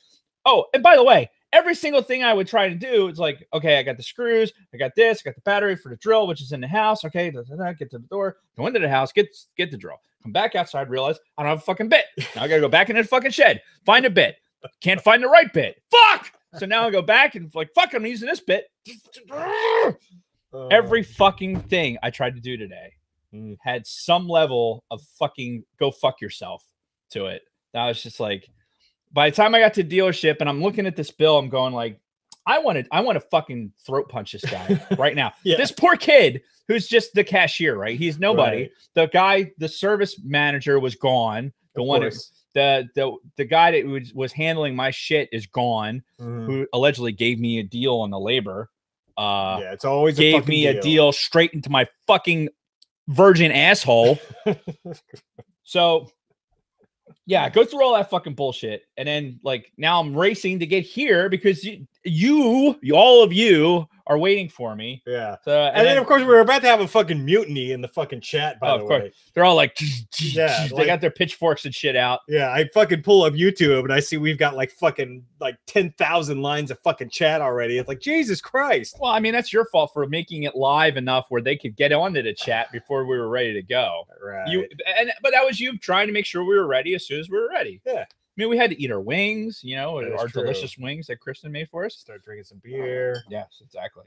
oh, and by the way, every single thing I would try to do is like, okay, I got the screws, I got this, I got the battery for the drill, which is in the house. Okay, get to the door, go into the house, get the drill, come back outside, realize I don't have a fucking bit. Now I gotta go back in the fucking shed, find a bit. Can't find the right bit. Fuck! So now I go back and like, fuck, I'm using this bit. Every fucking thing I tried to do today had some level of fucking go fuck yourself to it. I was just like, by the time I got to the dealership and I'm looking at this bill, I'm going like, I want to fucking throat punch this guy right now. Yeah. This poor kid who's just the cashier, right? He's nobody. Right. The guy, the service manager was gone. The guy that was handling my shit is gone, who allegedly gave me a deal on the labor. Yeah, it's always gave me a deal straight into my fucking virgin asshole. So yeah, go through all that fucking bullshit. And then like now I'm racing to get here because you all of you are waiting for me. Yeah. So, and then of course we were about to have a fucking mutiny in the fucking chat, by the way. They're all like, yeah, they got their pitchforks and shit out. Yeah, I fucking pull up YouTube and I see we've got like fucking like 10,000 lines of fucking chat already. It's like, Jesus Christ. Well, I mean, that's your fault for making it live enough where they could get onto the chat before we were ready to go. Right. But that was you trying to make sure we were ready as soon as we were ready. Yeah. I mean, we had to eat our wings, you know, our delicious wings that Kristen made for us. Start drinking some beer. Yes, exactly.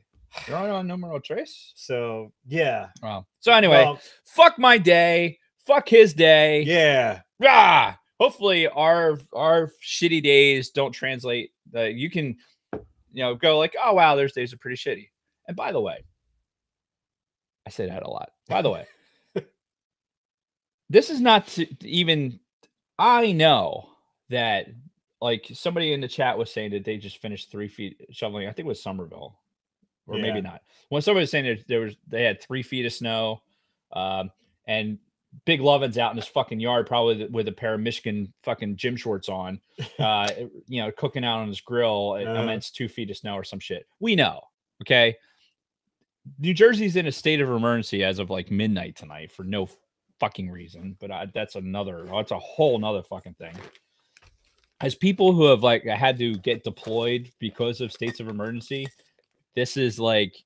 You're on numero tres. So, yeah. Wow. So, anyway, fuck my day. Fuck his day. Yeah. Ah! Hopefully, our shitty days don't translate. You can, go like, oh, wow, there's days are pretty shitty. And by the way, I say that a lot. By the way, this is not to even, I know that like somebody in the chat was saying that they just finished 3 feet shoveling. I think it was Somerville, or maybe not. When somebody was saying that they had 3 feet of snow, and Big Lovin's out in his fucking yard, probably with a pair of Michigan fucking gym shorts on, cooking out on his grill. I mean, it's 2 feet of snow or some shit. We know, okay. New Jersey's in a state of emergency as of like midnight tonight for no fucking reason, but that's a whole nother fucking thing. As people who have like had to get deployed because of states of emergency, this is like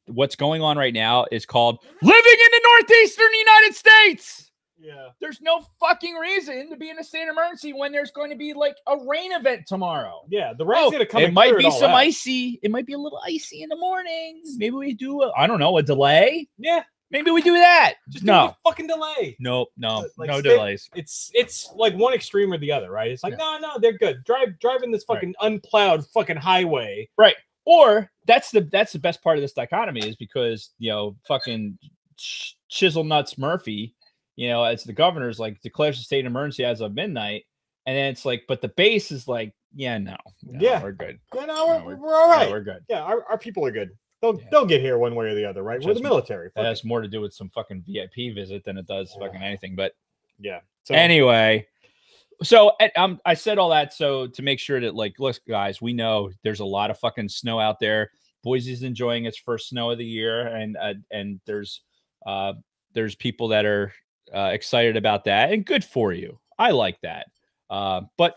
what's going on right now is called living in the northeastern United States. Yeah, there's no fucking reason to be in a state of emergency when there's going to be like a rain event tomorrow. Yeah, the rain's gonna come. It might be some icy. It might be a little icy in the morning. Maybe we do a delay. Yeah. Maybe we do that. Just no fucking delay. Nope, no delays. It's like one extreme or the other, right? It's like no, they're good. Driving this fucking unplowed fucking highway, right? Or that's the best part of this dichotomy is because fucking Chisel Nuts Murphy, as the governor's like declares a state of emergency as of midnight, and then it's like, but the base is like, no, we're good. Yeah, no, we're all right. Yeah, we're good. Yeah, our people are good. They'll get here one way or the other, right? We're the military. That has more to do with some fucking VIP visit than it does fucking anything. But yeah. So anyway, so I said all that so to make sure that like, look, guys, we know there's a lot of fucking snow out there. Boise's enjoying its first snow of the year, and there's people that are excited about that, and good for you. I like that. But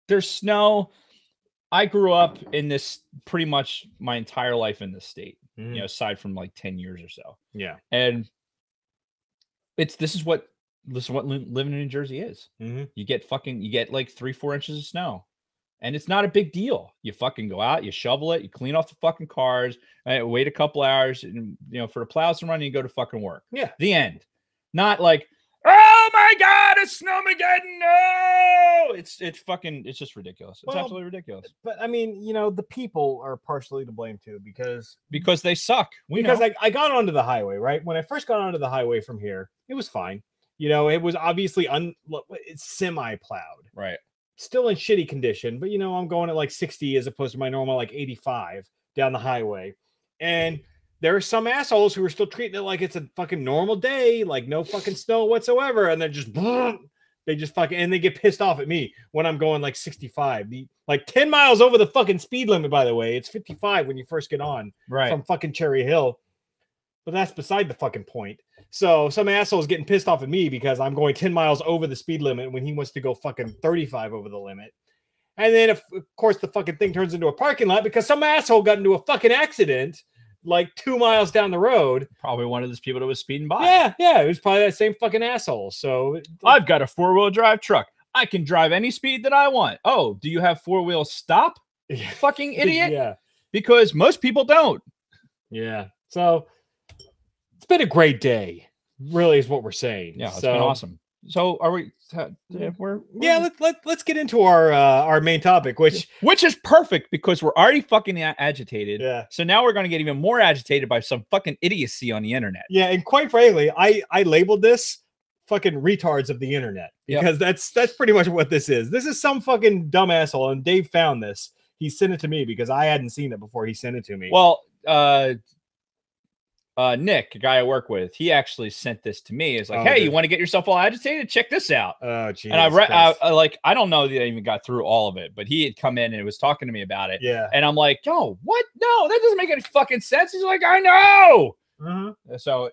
there's snow. I grew up in this pretty much my entire life in this state, aside from like 10 years or so. Yeah. And this is what living in New Jersey is. Mm-hmm. You get like 3-4 inches of snow, and it's not a big deal. You fucking go out, you shovel it, you clean off the fucking cars, wait a couple hours, and for the plows to run, you go to fucking work. Yeah. The end. Not like, oh my God, it's snowmageddon. No, it's just ridiculous. It's absolutely ridiculous. But I mean, the people are partially to blame too, because they suck. I got onto the highway, right? When I first got onto the highway from here, it was fine. It was obviously it's semi-plowed. Right. Still in shitty condition, but I'm going at like 60 as opposed to my normal like 85 down the highway. And there are some assholes who are still treating it like it's a fucking normal day, like no fucking snow whatsoever, and they're just they just fucking and they get pissed off at me when I'm going like 65, like 10 miles over the fucking speed limit. By the way, it's 55 when you first get on from fucking Cherry Hill, but that's beside the fucking point. So some asshole's getting pissed off at me because I'm going 10 miles over the speed limit when he wants to go fucking 35 over the limit. And then, of course, the fucking thing turns into a parking lot because some asshole got into a fucking accident like 2 miles down the road. Probably one of those people that was speeding by. Yeah, it was probably that same fucking asshole. So I've got a 4-wheel drive truck. I can drive any speed that I want. Oh, do you have 4-wheel stop? Fucking idiot. Yeah. Because most people don't. Yeah. So it's been a great day, really, is what we're saying. Yeah, it's been awesome. So are we? Let's get into our main topic, which is perfect because we're already fucking agitated. Yeah. So now we're going to get even more agitated by some fucking idiocy on the internet. Yeah, and quite frankly, I labeled this fucking retards of the internet because that's pretty much what this is. This is some fucking dumb asshole, and Dave found this. He sent it to me because I hadn't seen it before he sent it to me. Well, Nick, a guy I work with, he actually sent this to me. It's like, hey, you want to get yourself all agitated? Check this out. Oh, geez. And I don't know that I even got through all of it, but he had come in and was talking to me about it. Yeah. And I'm like, yo, what? No, that doesn't make any fucking sense. He's like, I know. So,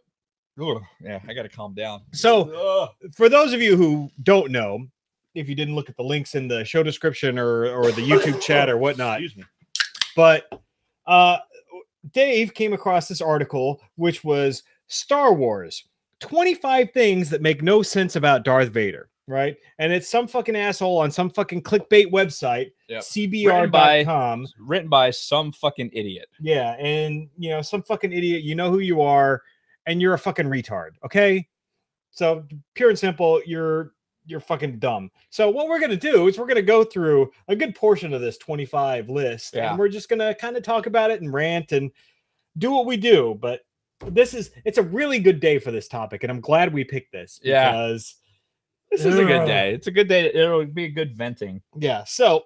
yeah, I got to calm down. So, for those of you who don't know, if you didn't look at the links in the show description or the YouTube chat or whatnot, but Dave came across this article, which was Star Wars 25 things that make no sense about Darth Vader, right? And it's some fucking asshole on some fucking clickbait website, cbr.com. Written by some fucking idiot. Yeah, and, some fucking idiot, you know who you are, and you're a fucking retard, okay? So, pure and simple, you're fucking dumb. So what we're going to do is we're going to go through a good portion of this 25 list, and we're just going to kind of talk about it and rant and do what we do. But it's a really good day for this topic, and I'm glad we picked this because this is a good day. It's a good day. It'll be a good venting. Yeah. So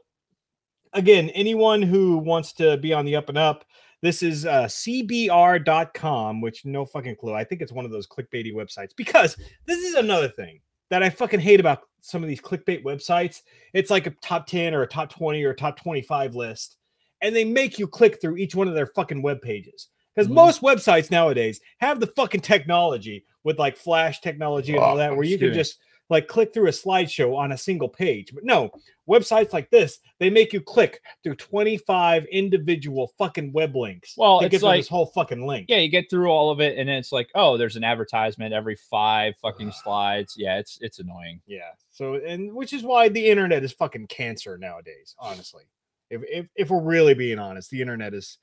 again, anyone who wants to be on the up and up, this is cbr.com, which no fucking clue. I think it's one of those clickbaity websites, because this is another thing that I fucking hate about some of these clickbait websites. It's like a top 10 or a top 20 or a top 25 list, and they make you click through each one of their fucking web pages. Because most websites nowadays have the fucking technology with like flash technology and all that, where you can just like click through a slideshow on a single page. But no, websites like this, they make you click through 25 individual fucking web links. Well, to get like this whole fucking link. Yeah, you get through all of it, and then it's like, oh, there's an advertisement every 5 fucking slides. Yeah, it's annoying. Yeah. So, and which is why the internet is fucking cancer nowadays. Honestly, if we're really being honest, the internet is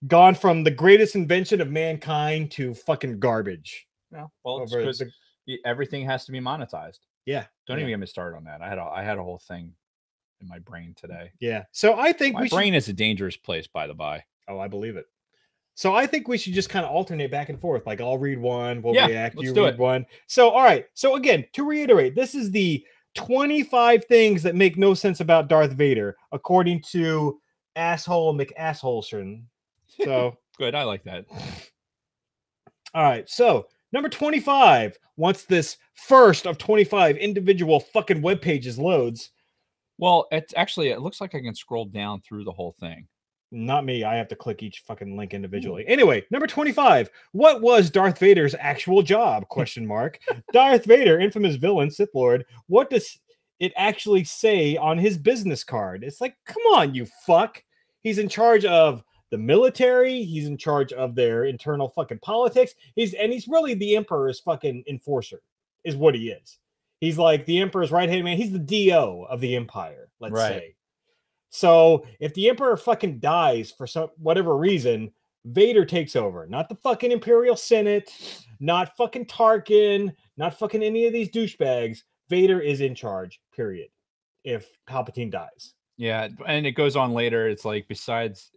gone from the greatest invention of mankind to fucking garbage. Yeah. Well, it's because everything has to be monetized. Yeah. Don't even get me started on that. I had a whole thing in my brain today. Yeah. So I think my brain is a dangerous place, by the by. Oh, I believe it. So I think we should just kind of alternate back and forth. Like I'll read one, we'll react, you read one. So all right. So again, to reiterate, this is the 25 things that make no sense about Darth Vader, according to asshole McAssholeson. So good. I like that. All right. So number 25, once this first of 25 individual fucking web pages loads. Well, it looks like I can scroll down through the whole thing. Not me. I have to click each fucking link individually. Anyway, number 25. What was Darth Vader's actual job? Question mark. Darth Vader, infamous villain, Sith Lord. What does it actually say on his business card? It's like, come on, you fuck. He's in charge of the military. He's in charge of their internal fucking politics. He's really the Emperor's fucking enforcer, is what he is. He's like the Emperor's right-hand man. He's the DO of the Empire, let's say. So if the Emperor fucking dies for whatever reason, Vader takes over. Not the fucking Imperial Senate, not fucking Tarkin, not fucking any of these douchebags. Vader is in charge, period, if Palpatine dies. Yeah, and it goes on later. It's like, besides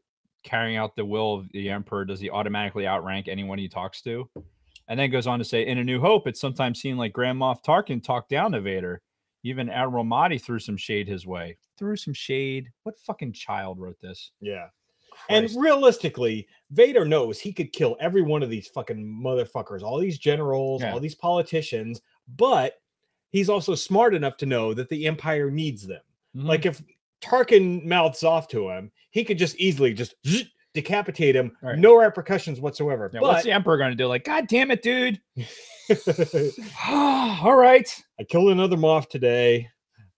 carrying out the will of the Emperor, does he automatically outrank anyone he talks to? And then it goes on to say, in A New Hope, it's sometimes seen like Grand Moff Tarkin talk down to Vader. Even Admiral Mahdi threw some shade his way. Threw some shade. What fucking child wrote this? Yeah. And Christ. realistically, Vader knows he could kill every one of these fucking motherfuckers, all these generals, Yeah. all these politicians, but he's also smart enough to know that the Empire needs them. Mhm. Like if Tarkin mouths off to him, he could just easily just decapitate him, Right. no repercussions whatsoever. Yeah, but what's the Emperor going to do? Like, God damn it, dude. All right. I killed another moth today.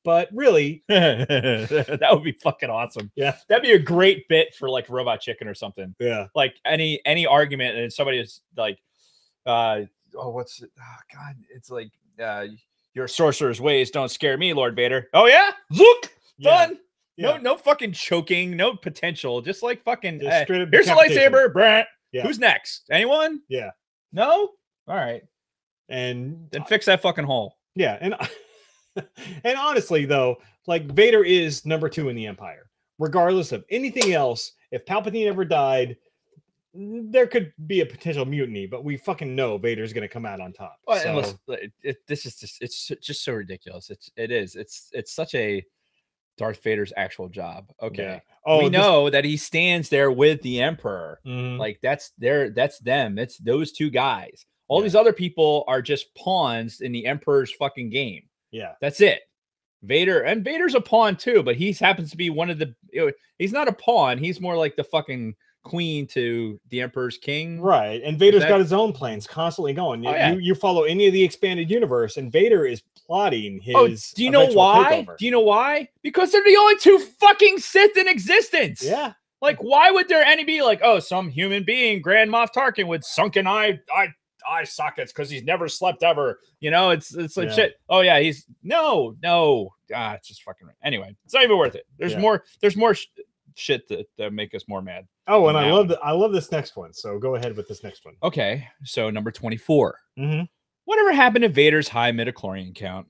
But really, that would be fucking awesome. Yeah. That'd be a great bit for like Robot Chicken or something. Yeah. Like any argument, and somebody is like, what's it? Oh, God, it's like your sorcerer's ways don't scare me, Lord Vader. Oh yeah, look, done. Yeah. No fucking choking, no potential. Just like fucking. Just straight up Here's a decapitation. lightsaber. Brant. Yeah. Who's next? Anyone? Yeah. No. All right. And then fix that fucking hole. Yeah, and honestly though, like Vader is number 2 in the Empire. Regardless of anything else, if Palpatine ever died, there could be a potential mutiny, but we fucking know Vader's going to come out on top. Well, so, and listen, this is just it's just so ridiculous. It's such a Darth Vader's actual job. Okay. Yeah. Oh, we know that he stands there with the Emperor. Mhm. Like that's them. It's those two guys. All these other people are just pawns in the Emperor's fucking game. Yeah. That's it. Vader's a pawn too, but he happens to be one of the he's not a pawn, he's more like the fucking queen to the Emperor's king. Right. And Vader's got his own plans constantly going. You follow any of the expanded universe, and Vader is plotting his do you know why? takeover. Do you know why? Because they're the only two fucking Sith in existence. Yeah. Like, why would there any be like, oh, some human being, Grand Moff Tarkin, with sunken eye sockets because he's never slept ever? You know, it's like shit. Oh yeah, he's no. It's just fucking anyway. It's not even worth it. There's more shit that make us more mad. Oh, and I love this next one. So go ahead with this next one. Okay, so number 24. Mm-hmm. Whatever happened to Vader's high midichlorian count?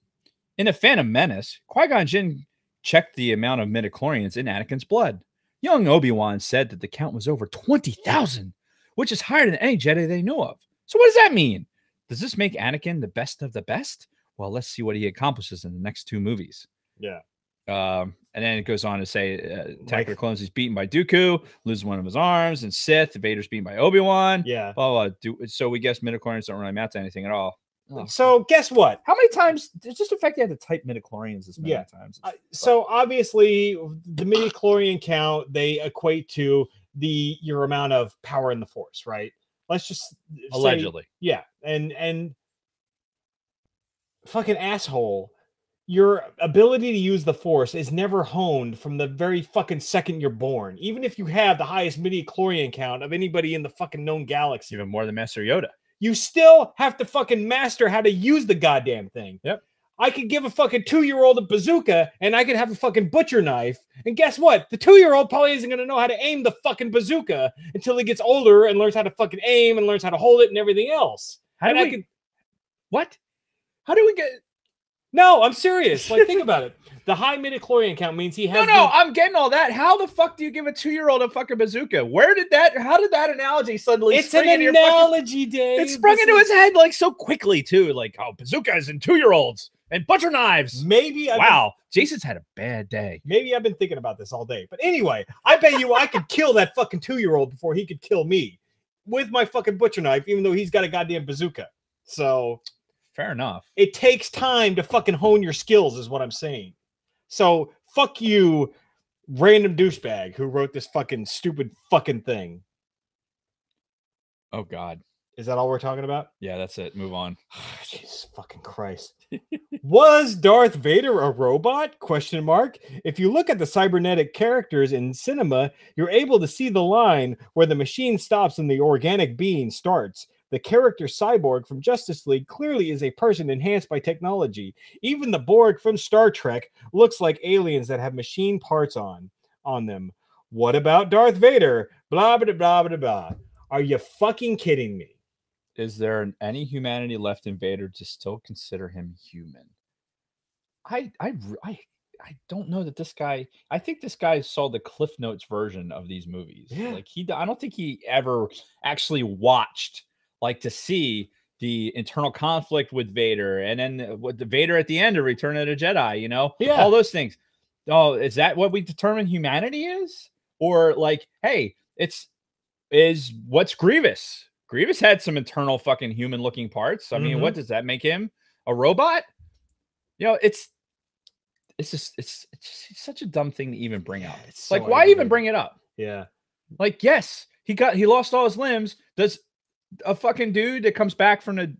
In The Phantom Menace, Qui-Gon Jinn checked the amount of midichlorians in Anakin's blood. Young Obi-Wan said that the count was over 20,000, which is higher than any Jedi they know of. So what does that mean? Does this make Anakin the best of the best? Well, let's see what he accomplishes in the next 2 movies. Yeah. And then it goes on to say, Attack of the Clones, he's beaten by Dooku, loses one of his arms, and Sith. Vader's beaten by Obi-Wan. Yeah. Blah, blah, blah. So we guess midichlorians don't really amount to anything at all. Oh. So guess what? How many times? It's just the fact they had to type midichlorians this many times. So obviously, the midichlorian count, they equate to your amount of power in the Force, right? Let's just allegedly, yeah. And fucking asshole, your ability to use the Force is never honed from the very fucking second you're born. Even if you have the highest midichlorian count of anybody in the fucking known galaxy, even more than Master Yoda, you still have to fucking master how to use the goddamn thing. Yep. I could give a fucking 2-year-old a bazooka, and I could have a fucking butcher knife. And guess what? The 2-year-old probably isn't going to know how to aim the fucking bazooka until he gets older and learns how to fucking aim and learns how to hold it and everything else. What? How do we get? No, I'm serious. Like, think about it. The high midichlorian count means he has. No, I'm getting all that. How the fuck do you give a 2-year-old a fucking bazooka? How did that analogy suddenly? It's an analogy, Dave. It sprung into his head like so quickly too. Like, oh, bazookas and 2-year-olds and butcher knives. Maybe. Jason's had a bad day. Maybe I've been thinking about this all day. But anyway, I bet you I could kill that fucking 2-year-old before he could kill me with my fucking butcher knife, even though he's got a goddamn bazooka. So fair enough. It takes time to fucking hone your skills, is what I'm saying. So fuck you, random douchebag who wrote this fucking stupid fucking thing. Oh God. Is that all we're talking about? Yeah, that's it. Move on. Jesus fucking Christ. Was Darth Vader a robot? Question mark. If you look at the cybernetic characters in cinema, you're able to see the line where the machine stops and the organic being starts. The character Cyborg from Justice League clearly is a person enhanced by technology. Even the Borg from Star Trek looks like aliens that have machine parts on them. What about Darth Vader? Blah, blah, blah, blah, blah. Are you fucking kidding me? Is there any humanity left in Vader to still consider him human? I don't know that this guy. I think this guy saw the Cliff Notes version of these movies. Yeah. Like I don't think he ever actually watched like to see the internal conflict with Vader, and then with the Vader at the end of Return of the Jedi. You know, yeah, all those things. Oh, is that what we determine humanity is? Or like, hey, what's Grievous? Grievous had some internal fucking human looking parts. I mean, what does that make him? A robot? You know, it's just such a dumb thing to even bring up. It's so like, why even bring it up? Yeah. Like, yes, he lost all his limbs. Does a fucking dude that comes back from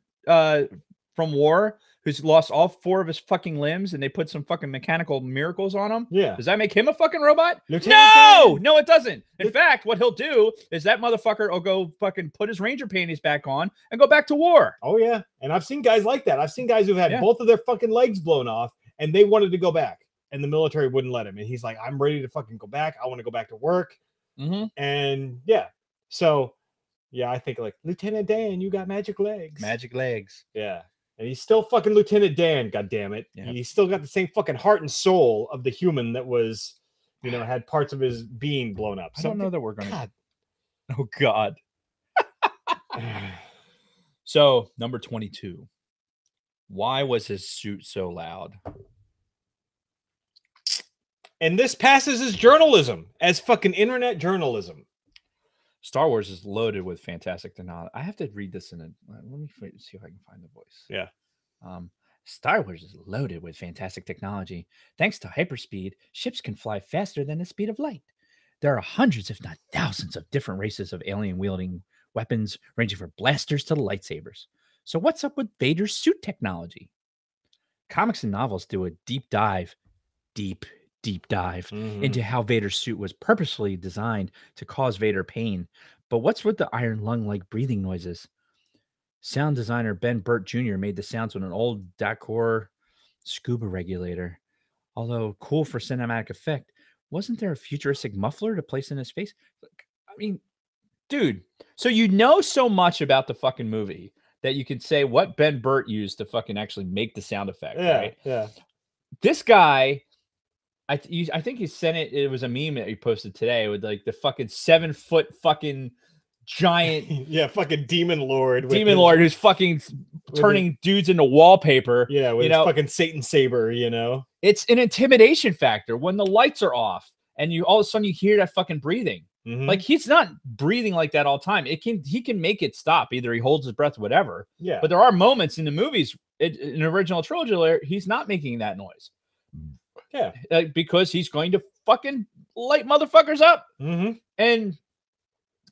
war who's lost all 4 of his fucking limbs and they put some fucking mechanical miracles on him? Yeah. Does that make him a fucking robot? Lieutenant No, it doesn't. In fact, what he'll do is that motherfucker will go fucking put his ranger panties back on and go back to war. Oh yeah. And I've seen guys like that. I've seen guys who've had both of their fucking legs blown off and they wanted to go back and the military wouldn't let him. And he's like, I'm ready to fucking go back. I want to go back to work. And yeah. So yeah, I think like, Lieutenant Dan, you got magic legs. Magic legs. Yeah. And he's still fucking Lieutenant Dan, God damn it. Yep. He's still got the same fucking heart and soul of the human that was, you know, had parts of his being blown up. I don't know that we're going to. Oh, God. So, number 22. Why was his suit so loud? And this passes as journalism, as fucking internet journalism. Star Wars is loaded with fantastic technology. I have to read this in a. Let me see if I can find the voice. Yeah. Star Wars is loaded with fantastic technology. Thanks to hyperspeed, ships can fly faster than the speed of light. There are hundreds, if not thousands, of different races of alien-wielding weapons, ranging from blasters to lightsabers. So what's up with Vader's suit technology? Comics and novels do a deep dive into how Vader's suit was purposefully designed to cause Vader pain. But what's with the iron lung-like breathing noises? Sound designer Ben Burt Jr. made the sounds with an old Dacor scuba regulator. Although cool for cinematic effect, wasn't there a futuristic muffler to place in his face? I mean, dude, so you know so much about the fucking movie that you can say what Ben Burt used to fucking actually make the sound effect, right? Yeah. This guy... I think he sent it. It was a meme that he posted today with like the fucking 7-foot fucking giant, fucking demon lord who's fucking turning dudes into wallpaper. Yeah, with his fucking Satan saber. You know, it's an intimidation factor when the lights are off and you all of a sudden you hear that fucking breathing. Like he's not breathing like that all the time. He can make it stop. Either he holds his breath, whatever. Yeah. But there are moments in the movies, in original trilogy, he's not making that noise. Yeah, because he's going to fucking light motherfuckers up. And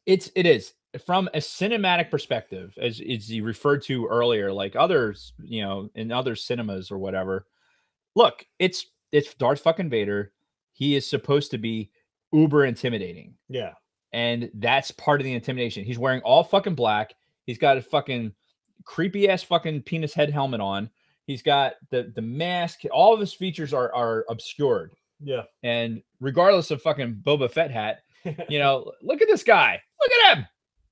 it is from a cinematic perspective, as he referred to earlier, like others, you know, in other cinemas or whatever. Look, it's Darth fucking Vader. He is supposed to be uber intimidating. Yeah, and that's part of the intimidation. He's wearing all fucking black. He's got a fucking creepy ass fucking penis head helmet on. He's got the mask. All of his features are obscured. Yeah. And regardless of fucking Boba Fett hat, you know, look at this guy. Look at him.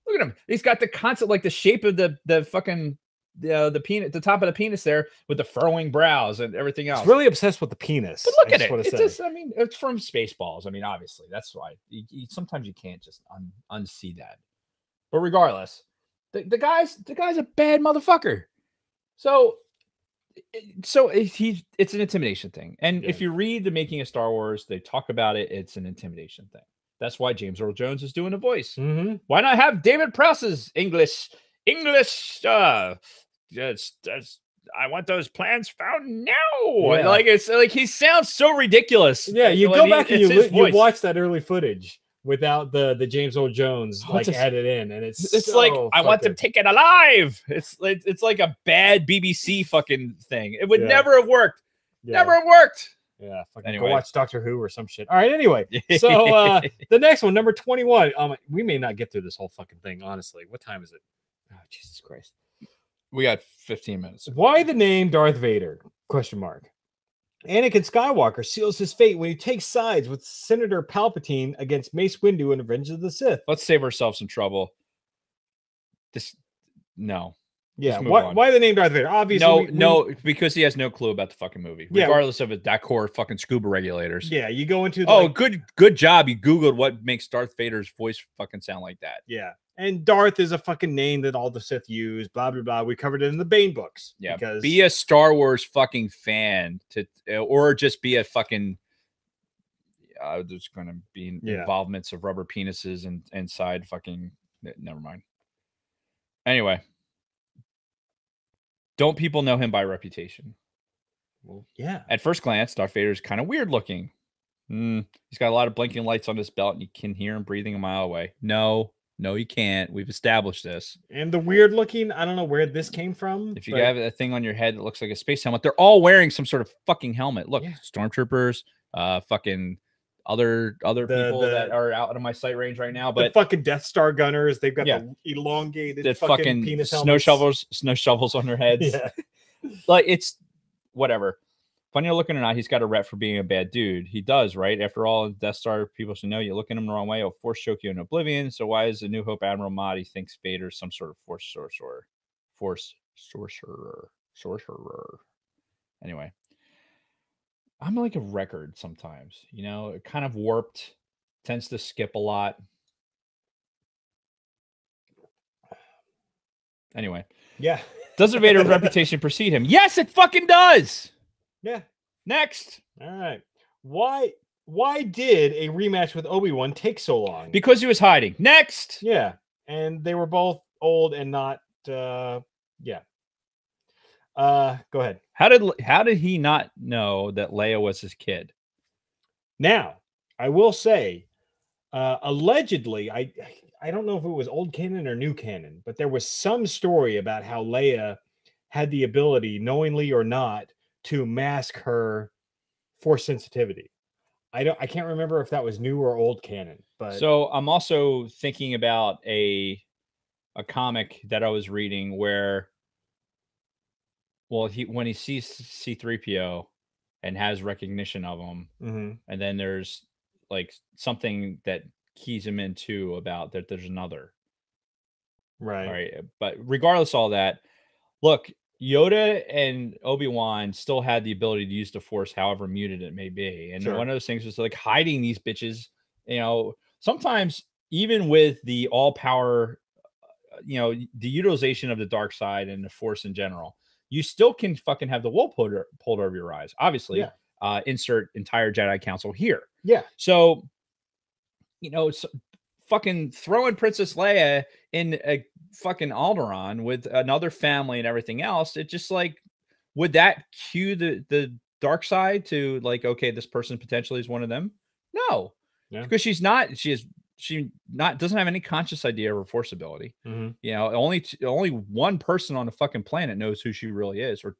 Look at him. He's got the concept, like the shape of the fucking the penis, the top of the penis there with the furrowing brows and everything else. He's really obsessed with the penis. But look at it. It's just, I mean, it's from Spaceballs. I mean, obviously, that's why. Sometimes you can't just unsee that. But regardless, the guy's a bad motherfucker. So it's an intimidation thing. And if you read The Making of Star Wars, they talk about it. It's an intimidation thing. That's why James Earl Jones is doing a voice. Why not have David Prowse's English? I want those plans found now. Yeah. Like it's like he sounds so ridiculous. Yeah, you go back and you watch that early footage without the James Earl Jones added in, and it's so like I want them taken alive. It's like a bad BBC fucking thing. It would never have worked. Yeah. Never have worked. Yeah, fucking go watch Doctor Who or some shit. All right, anyway. So the next one, number 21. We may not get through this whole fucking thing, honestly. What time is it? Oh, Jesus Christ. We got 15 minutes. Why the name Darth Vader? Question mark. Anakin Skywalker seals his fate when he takes sides with Senator Palpatine against Mace Windu in Revenge of the Sith. Let's save ourselves some trouble. No. Yeah, why the name Darth Vader? Obviously, no, because he has no clue about the fucking movie, regardless of his Dacor fucking scuba regulators. Yeah, you go into good job. You Googled what makes Darth Vader's voice fucking sound like that. Yeah, and Darth is a fucking name that all the Sith use. Blah blah blah. We covered it in the Bane books. Yeah, be a Star Wars fucking fan or just be a fucking there's going to be Yeah. involvements of rubber penises and inside fucking. Never mind. Anyway, don't people know him by reputation? Well, yeah. At first glance, Darth Vader is kind of weird looking. He's got a lot of blinking lights on his belt, and you can hear him breathing a mile away. No, you can't. We've established this. And the weird looking, I don't know where this came from. If you have a thing on your head that looks like a space helmet, they're all wearing some sort of fucking helmet. Look, Yeah. Stormtroopers, fucking other people that are out of my sight range right now. But the fucking Death Star gunners, they've got the elongated the fucking penis snow helmets. shovels on their heads. Yeah. Like, it's whatever. Funny looking or not, he's got a rep for being a bad dude. He does, right? After all, Death Star people should know you look at him the wrong way, he'll force choke you in oblivion. So why is the New Hope Admiral Mahdi thinks Vader's some sort of force sorcerer? Anyway, I'm like a record sometimes, it kind of warped, tends to skip a lot. Anyway, yeah. Does Vader's reputation precede him? Yes, it fucking does. Yeah. Next. All right. Why did a rematch with Obi-Wan take so long? Because he was hiding. Next. Yeah. And they were both old and not yeah. Go ahead. How did he not know that Leia was his kid? Now, I will say, allegedly, I don't know if it was old canon or new canon, but there was some story about how Leia had the ability, knowingly or not, to mask her force sensitivity. I can't remember if that was new or old canon, but so I'm also thinking about a comic that I was reading where, well, when he sees C-3PO and has recognition of him, and then there's like something that keys him into about that there's another. Right. All right. But regardless of all that, look, Yoda and Obi-Wan still had the ability to use the Force, however muted it may be. And one of those things was like hiding these bitches, sometimes even with the all power, the utilization of the dark side and the Force in general, you still can fucking have the wool pulled over your eyes. Obviously, insert entire Jedi Council here. Yeah. So, fucking throwing Princess Leia in a fucking Alderaan with another family and everything else. It just like, would that cue the dark side to like, okay, this person potentially is one of them? No, because she doesn't have any conscious idea of her Force ability. Only one person on the fucking planet knows who she really is, or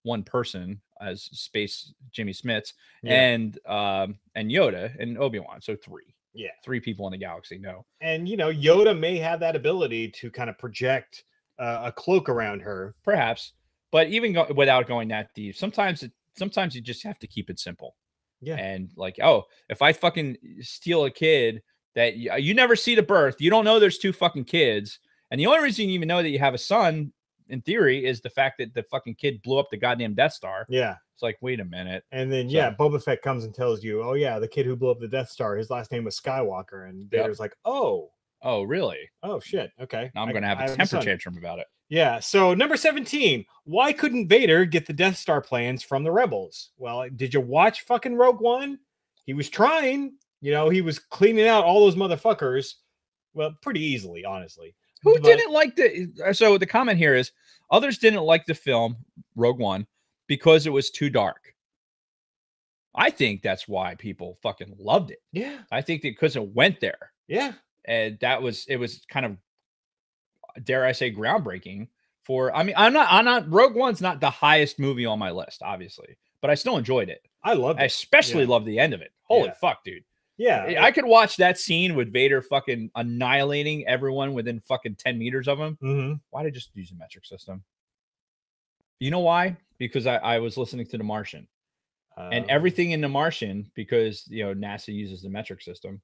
one person as Space Jimmy Smits and Yoda and Obi-Wan. So three. Yeah, 3 people in the galaxy know. And Yoda may have that ability to kind of project a cloak around her, perhaps. But even without going that deep, sometimes you just have to keep it simple. Yeah. And like, oh, if I fucking steal a kid that you never see the birth, you don't know there's 2 fucking kids, and the only reason you even know that you have a son, in theory, is the fact that the fucking kid blew up the goddamn Death Star. Yeah. It's like, wait a minute. And then, Boba Fett comes and tells you, oh, yeah, the kid who blew up the Death Star, his last name was Skywalker. And Vader's like, oh, really? Oh, shit. Okay. Now I'm going to have a temper tantrum about it. Yeah. So, number 17, why couldn't Vader get the Death Star plans from the rebels? Well, did you watch fucking Rogue One? He was trying. He was cleaning out all those motherfuckers. Well, pretty easily, honestly. Who didn't like so the comment here is, others didn't like the film, Rogue One, because it was too dark. I think that's why people fucking loved it. Yeah. I think because it went there. Yeah. And it was kind of, dare I say, groundbreaking I'm not Rogue One's not the highest movie on my list, obviously, but I still enjoyed it. I loved it. I especially loved the end of it. Holy fuck, dude. Yeah. I could watch that scene with Vader fucking annihilating everyone within fucking 10 meters of him. Mm-hmm. Why did I just use a metric system? You know why? Because I was listening to The Martian. And everything in The Martian, because NASA uses the metric system.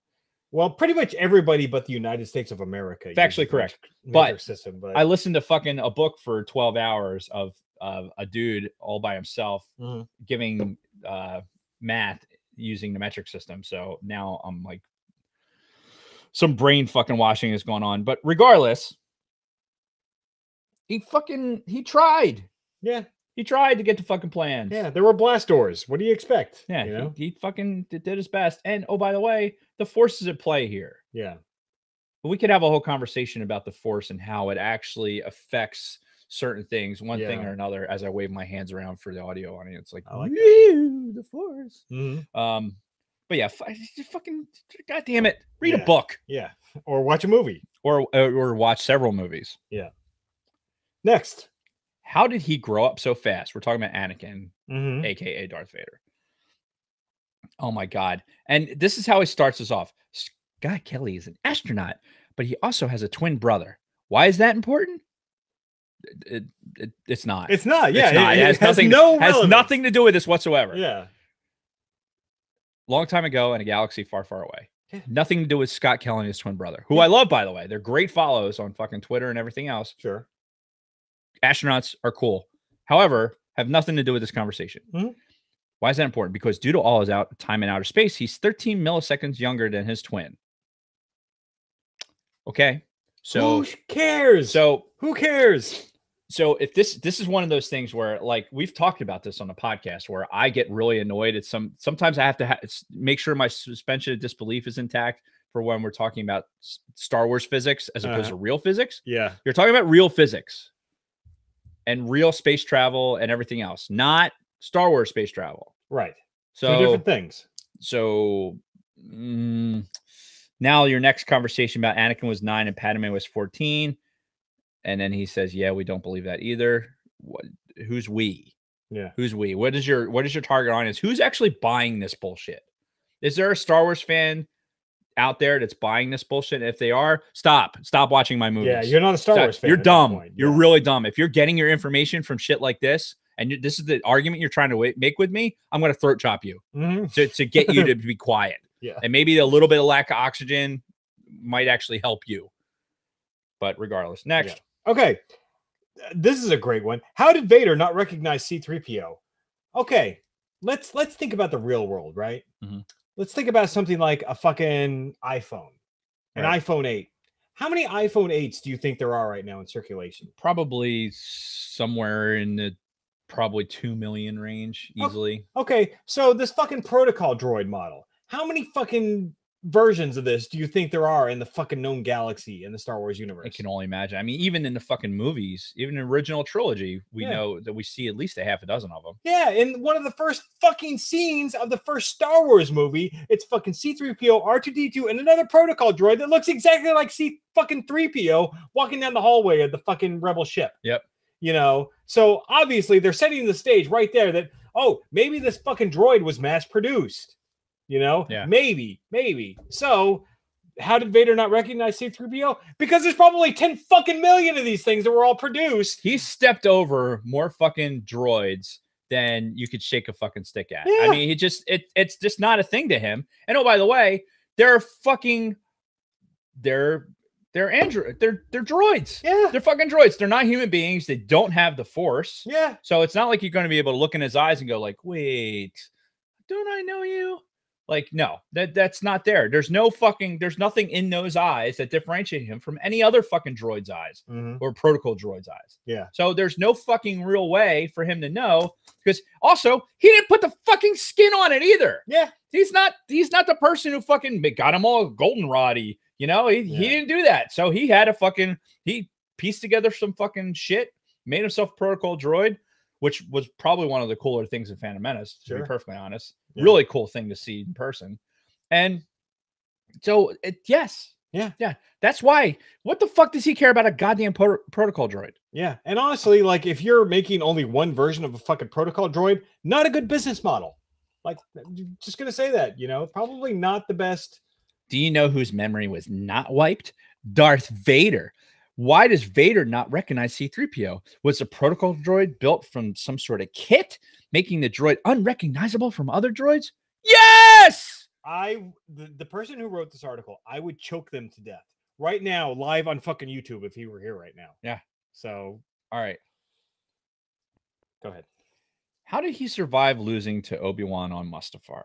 Well, pretty much everybody but the United States of America. Factually correct. Metric system, but I listened to fucking a book for 12 hours of a dude all by himself giving math using the metric system. So now I'm like, some brain fucking washing is going on. But regardless, he tried. Yeah. He tried to get the fucking plans. Yeah, there were blast doors. What do you expect? Yeah, you know? he fucking did his best. And oh, by the way, the Force is at play here. Yeah. But we could have a whole conversation about the Force and how it actually affects certain things, one thing Yeah. or another, as I wave my hands around for the audio audience. Like, I like woo, the Force. Mhm. But yeah, fucking, God damn it, read a Yeah. book Yeah. Or watch a movie. or watch several movies. Yeah. Next. How did he grow up so fast? We're talking about Anakin, Mhm. aka Darth Vader. Oh my God. And this is how he starts us off. Scott Kelly is an astronaut, but he also has a twin brother. Why is that important? It's not. It's not. Yeah. It's not. It has has nothing, no has relevance. nothing to do with this whatsoever. Yeah. Long time ago in a galaxy far, far away. Yeah. Nothing to do with Scott Kelly and his twin brother, who I love, by the way. They're great follows on fucking Twitter and everything else. Sure. Astronauts are cool. However, have nothing to do with this conversation. Mhm. Why is that important? Because due to all his time in outer space, he's 13 milliseconds younger than his twin. Okay. So who cares? Who cares? So if this is one of those things where, like, we've talked about this on the podcast, where I get really annoyed at sometimes I have to make sure my suspension of disbelief is intact for when we're talking about Star Wars physics as opposed to real physics. Yeah. You're talking about real physics and real space travel and everything else, not Star Wars space travel. Right. So two different things. So now your next conversation about Anakin was 9 and Padme was 14. And then he says, yeah, we don't believe that either. Who's we? Yeah. Who's we? What is your target audience? Who's actually buying this bullshit? Is there a Star Wars fan out there that's buying this bullshit? If they are, stop watching my movies. Yeah, you're not a Star Wars fan. You're dumb. Yeah. You're really dumb. If you're getting your information from shit like this, and this is the argument you're trying to make with me, I'm going to throat chop you to get you to be quiet. Yeah. And maybe a little bit of lack of oxygen might actually help you. But regardless, next. Yeah. Okay. This is a great one. How did Vader not recognize C-3PO? Okay. Let's think about the real world, right? Mm-hmm. Let's think about something like a fucking iPhone. An iPhone 8. How many iPhone 8s do you think there are right now in circulation? Probably somewhere in the 2 million range, easily. Okay, so this fucking protocol droid model. How many fucking versions of this do you think there are in the fucking known galaxy in the Star Wars universe? I can only imagine. I mean, even in the fucking movies, even in the original trilogy, we know that we see at least a half a dozen of them. Yeah, in one of the first fucking scenes of the first Star Wars movie, it's fucking C-3PO, R2-D2, and another protocol droid that looks exactly like C-3PO walking down the hallway of the fucking rebel ship. Yep. You know, so obviously they're setting the stage right there that, oh, maybe this fucking droid was mass produced. You know, maybe. So, how did Vader not recognize C-3PO? Because there's probably 10 fucking million of these things that were all produced. He stepped over more fucking droids than you could shake a fucking stick at. Yeah. I mean, it's just not a thing to him. And oh, by the way, they're android. They're droids. Yeah. They're fucking droids. They're not human beings. They don't have the Force. Yeah. So it's not like you're going to be able to look in his eyes and go like, wait, don't I know you? Like, no, that's not there. There's nothing in those eyes that differentiate him from any other fucking droid's eyes or protocol droid's eyes. Yeah. So there's no fucking real way for him to know, because also he didn't put the fucking skin on it either. Yeah. He's not the person who fucking got him all goldenroddy. You know, he didn't do that. So he had he pieced together some fucking shit, made himself a protocol droid, which was probably one of the cooler things in Phantom Menace, to be perfectly honest. Yeah. Really cool thing to see in person. And so, yes. Yeah. That's why. What the fuck does he care about a goddamn protocol droid? Yeah. And honestly, like, if you're making only one version of a fucking protocol droid, not a good business model. Like, just going to say that, you know, probably not the best. Do you know whose memory was not wiped? Darth Vader. Why does Vader not recognize C-3PO? Was the protocol droid built from some sort of kit, making the droid unrecognizable from other droids? Yes! The person who wrote this article, I would choke them to death right now, live on fucking YouTube, if he were here right now. Yeah. So, all right. Go ahead. How did he survive losing to Obi-Wan on Mustafar?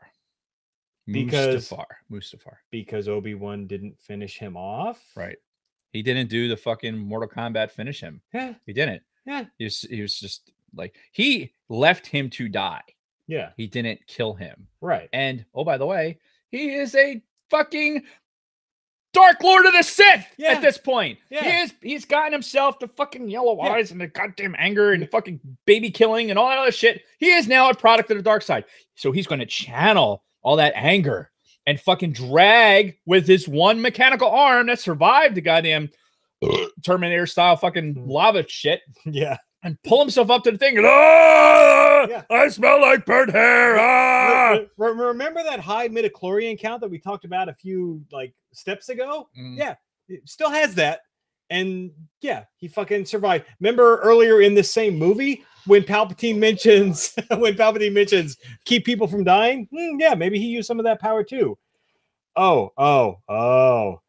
Mustafar. Because Obi-Wan didn't finish him off. Right. He didn't do the fucking Mortal Kombat finish him. Yeah. He didn't. Yeah. He was just like he left him to die. Yeah. He didn't kill him. Right. And oh, by the way, he is a fucking Dark Lord of the Sith at this point. Yeah. He's gotten himself the fucking yellow eyes and the goddamn anger and fucking baby killing and all that other shit. He is now a product of the dark side. So he's going to channel all that anger and fucking drag with his one mechanical arm that survived the goddamn Terminator style fucking lava shit. Yeah. And pull himself up to the thing and I smell like burnt hair. Remember that high midichlorian count that we talked about a few like steps ago? Yeah, it still has that. And yeah, he fucking survived. Remember earlier in this same movie when Palpatine mentions keep people from dying? Yeah, maybe he used some of that power too. Oh.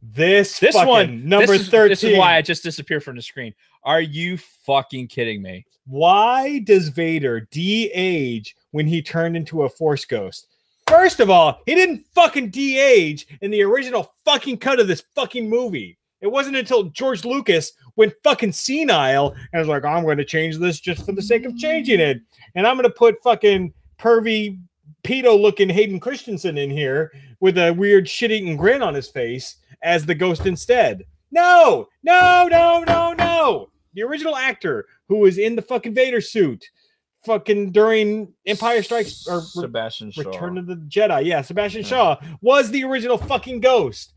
This one, number 13. This is why I just disappeared from the screen. Are you fucking kidding me? Why does Vader de-age when he turned into a Force ghost? First of all, he didn't fucking de-age in the original fucking cut of this fucking movie. It wasn't until George Lucas went fucking senile and was like, I'm going to change this just for the sake of changing it. And I'm going to put fucking pervy, pedo-looking Hayden Christensen in here with a weird shit-eating grin on his face as the ghost instead. No. The original actor who was in the fucking Vader suit fucking during Empire Strikes or Sebastian Shaw. Return of the Jedi. Yeah, Sebastian Shaw was the original fucking ghost.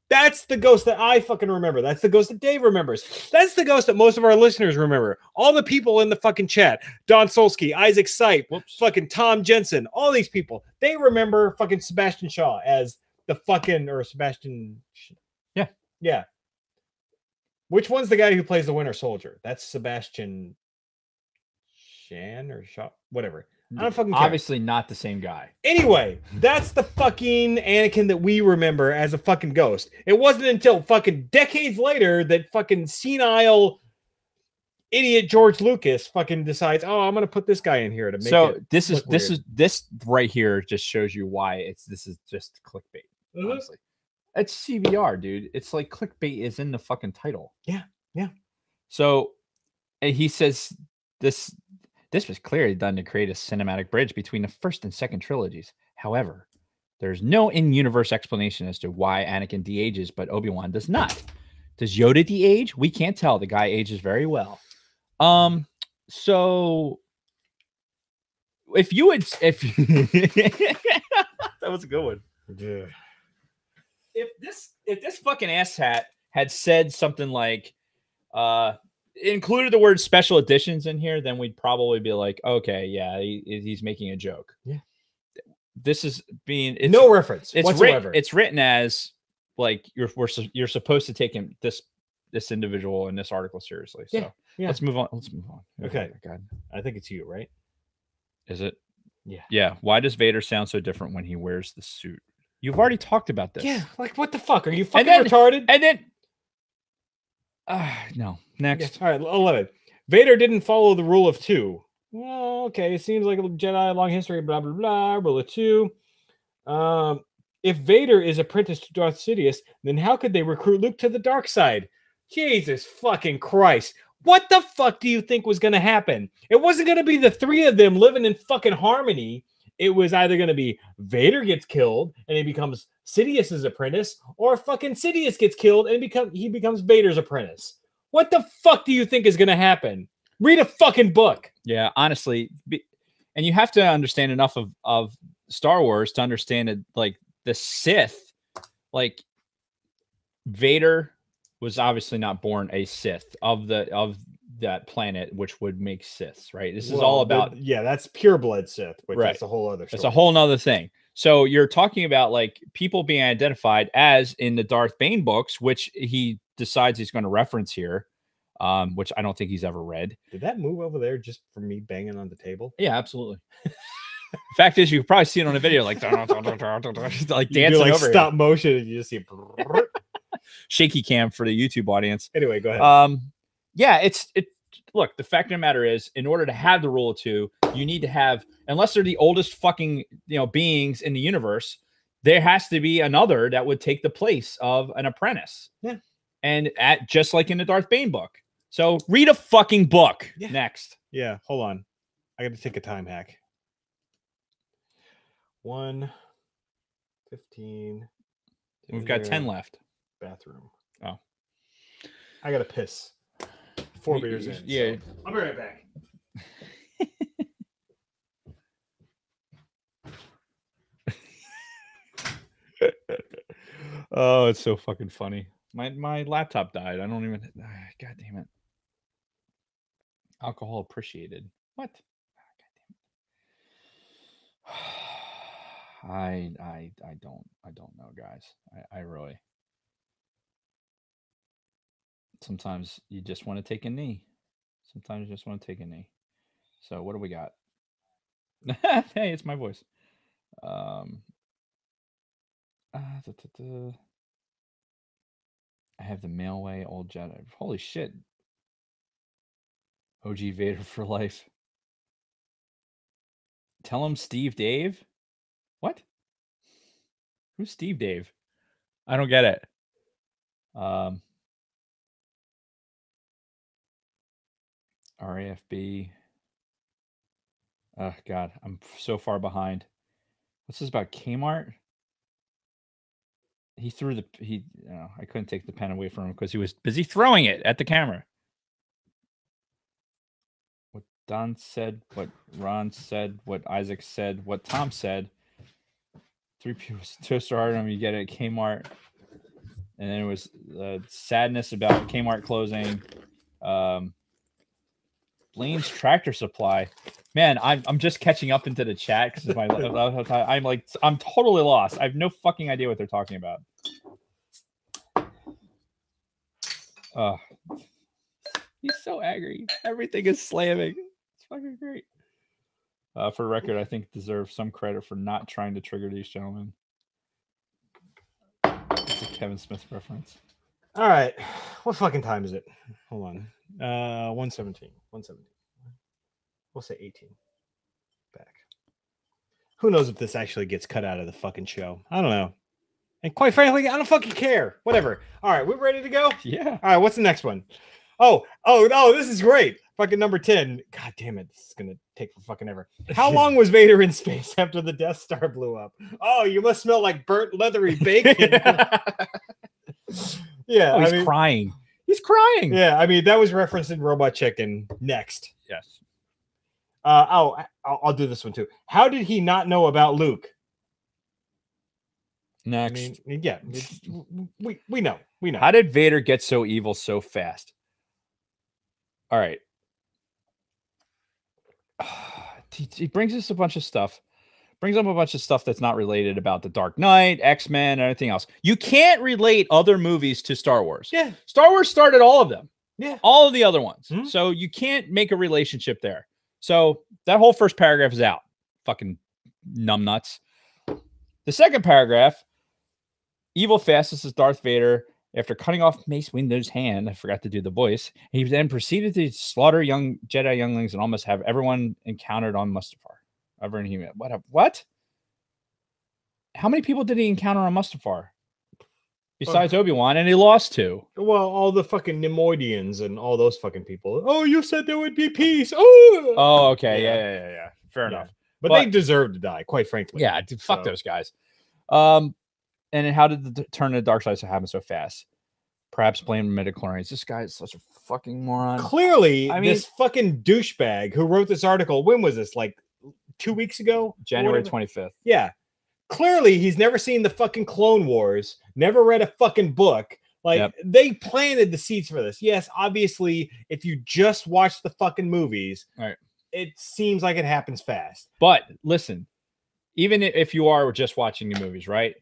That's the ghost that I fucking remember. That's the ghost that Dave remembers. That's the ghost that most of our listeners remember. All the people in the fucking chat, Don Solsky, Isaac Sipe, fucking Tom Jensen, all these people, they remember fucking Sebastian Shaw as the fucking, or Sebastian. Yeah. Which one's the guy who plays the Winter Soldier? That's Sebastian Shan or Shaw, whatever. I don't fucking care. Obviously not the same guy. Anyway, that's the fucking Anakin that we remember as a fucking ghost. It wasn't until fucking decades later that fucking senile idiot George Lucas fucking decides, oh, I'm gonna put this guy in here to make it. So this right here just shows you why this is just clickbait. Honestly. It's CBR, dude. It's like clickbait is in the fucking title. Yeah. So he says this was clearly done to create a cinematic bridge between the first and second trilogies. However, there's no in-universe explanation as to why Anakin de-ages, but Obi-Wan does not. Does Yoda de-age? We can't tell. The guy ages very well. So if that was a good one. Yeah. If this fucking asshat had said something like included the word special editions in here, then we'd probably be like, okay, yeah, he's making a joke. Yeah. This is being no reference whatsoever. It's written as like you're supposed to take him this individual in this article seriously. So let's move on. Okay. God. I think it's you, right? Is it? Yeah. Yeah. Why does Vader sound so different when he wears the suit? You've already talked about this. Yeah, like what the fuck? Are you fucking retarded? And then, no. Next. All right, 11. Vader didn't follow the rule of two. Well, okay, it seems like a Jedi, long history, blah, blah, blah, rule of two. If Vader is apprenticed to Darth Sidious, then how could they recruit Luke to the dark side? Jesus fucking Christ. What the fuck do you think was going to happen? It wasn't going to be the three of them living in fucking harmony. It was either going to be Vader gets killed and he becomes Sidious's apprentice, or fucking Sidious gets killed and he becomes Vader's apprentice. What the fuck do you think is going to happen? Read a fucking book. Yeah, honestly. And you have to understand enough of Star Wars to understand it. Like the Sith, like Vader was obviously not born a Sith of that planet, which would make Siths, right? This is all about that's pure blood Sith, which right. That's a whole other story. It's a whole nother thing. So you're talking about like people being identified as in the Darth Bane books, which he decides he's going to reference here, which I don't think he's ever read. Did that move over there just for me banging on the table? Yeah, absolutely. Fact is, you can probably see it on a video, like like dancing like over stop motion, and you just see shaky cam for the YouTube audience. Anyway, go ahead. Yeah, look, the fact of the matter is, in order to have the rule of two, you need to have, unless they're the oldest fucking beings in the universe, there has to be another that would take the place of an apprentice. Yeah. And just like in the Darth Bane book, So read a fucking book. Yeah. Next. Yeah, hold on. I got to take a time hack. 1:15. We've got 10 left. Bathroom. Oh. I got to piss. 4 beers in. Yeah. So I'll be right back. Oh, it's so fucking funny. My laptop died. I don't even. God damn it. Alcohol appreciated. What? I don't know, guys. I really. Sometimes you just want to take a knee. Sometimes you just want to take a knee. So what do we got? Hey, it's my voice. I have the Mailway Old Jedi. Holy shit. OG Vader for life. Tell him Steve Dave? What? Who's Steve Dave? I don't get it. RAFB. Oh God, I'm so far behind. What's this about Kmart? He threw the I couldn't take the pen away from him because he was busy throwing it at the camera. What Don said, what Ron said, what Isaac said, what Tom said. 3 toaster item you get it at Kmart. And then it was sadness about Kmart closing. Blaine's Tractor Supply. Man, I'm just catching up into the chat because I'm totally lost. I have no fucking idea what they're talking about. He's so angry. Everything is slamming. It's fucking great. For the record, I think deserves some credit for not trying to trigger these gentlemen. It's a Kevin Smith reference. All right. What fucking time is it? Hold on. 1:17. 1:17. We'll say 18. Back. Who knows if this actually gets cut out of the fucking show? I don't know. And quite frankly, I don't fucking care. Whatever. All right, we're ready to go? Yeah. All right, what's the next one? Oh, this is great. Fucking number 10. God damn it. This is going to take for fucking ever. How long was Vader in space after the Death Star blew up? Oh, you must smell like burnt leathery bacon. Yeah. Oh, he's crying. He's crying. Yeah, I mean, that was referenced in Robot Chicken. Next. Yes. I'll do this one too. How did he not know about Luke? Next. I mean, yeah, we know. How did Vader get so evil so fast? All right. He brings us a bunch of stuff. Brings up a bunch of stuff that's not related about the Dark Knight, X-Men, and everything else. You can't relate other movies to Star Wars. Yeah. Star Wars started all of them. Yeah. All of the other ones. Mm-hmm. So you can't make a relationship there. So that whole first paragraph is out. Fucking numbnuts. The second paragraph, evil fastest is Darth Vader. After cutting off Mace Windu's hand, I forgot to do the voice, he then proceeded to slaughter young Jedi younglings and almost have everyone encountered on Mustafar. Everyone he met. What? How many people did he encounter on Mustafar? Besides Obi-Wan, and he lost 2. Well, all the fucking Nemoidians and all those fucking people. Oh, you said there would be peace. Oh, okay. Yeah. Fair enough. But they deserve to die, quite frankly. Yeah, dude, fuck those guys. And then how did the turn to the dark side happen so fast? Perhaps blame midichlorians. This guy is such a fucking moron. Clearly, this fucking douchebag who wrote this article, when was this? Like 2 weeks ago? January 25th. Yeah. Clearly, he's never seen the fucking Clone Wars, never read a fucking book. Like, they planted the seeds for this. Yes, obviously, if you just watch the fucking movies, right, it seems like it happens fast. But listen, even if you are just watching the movies, right,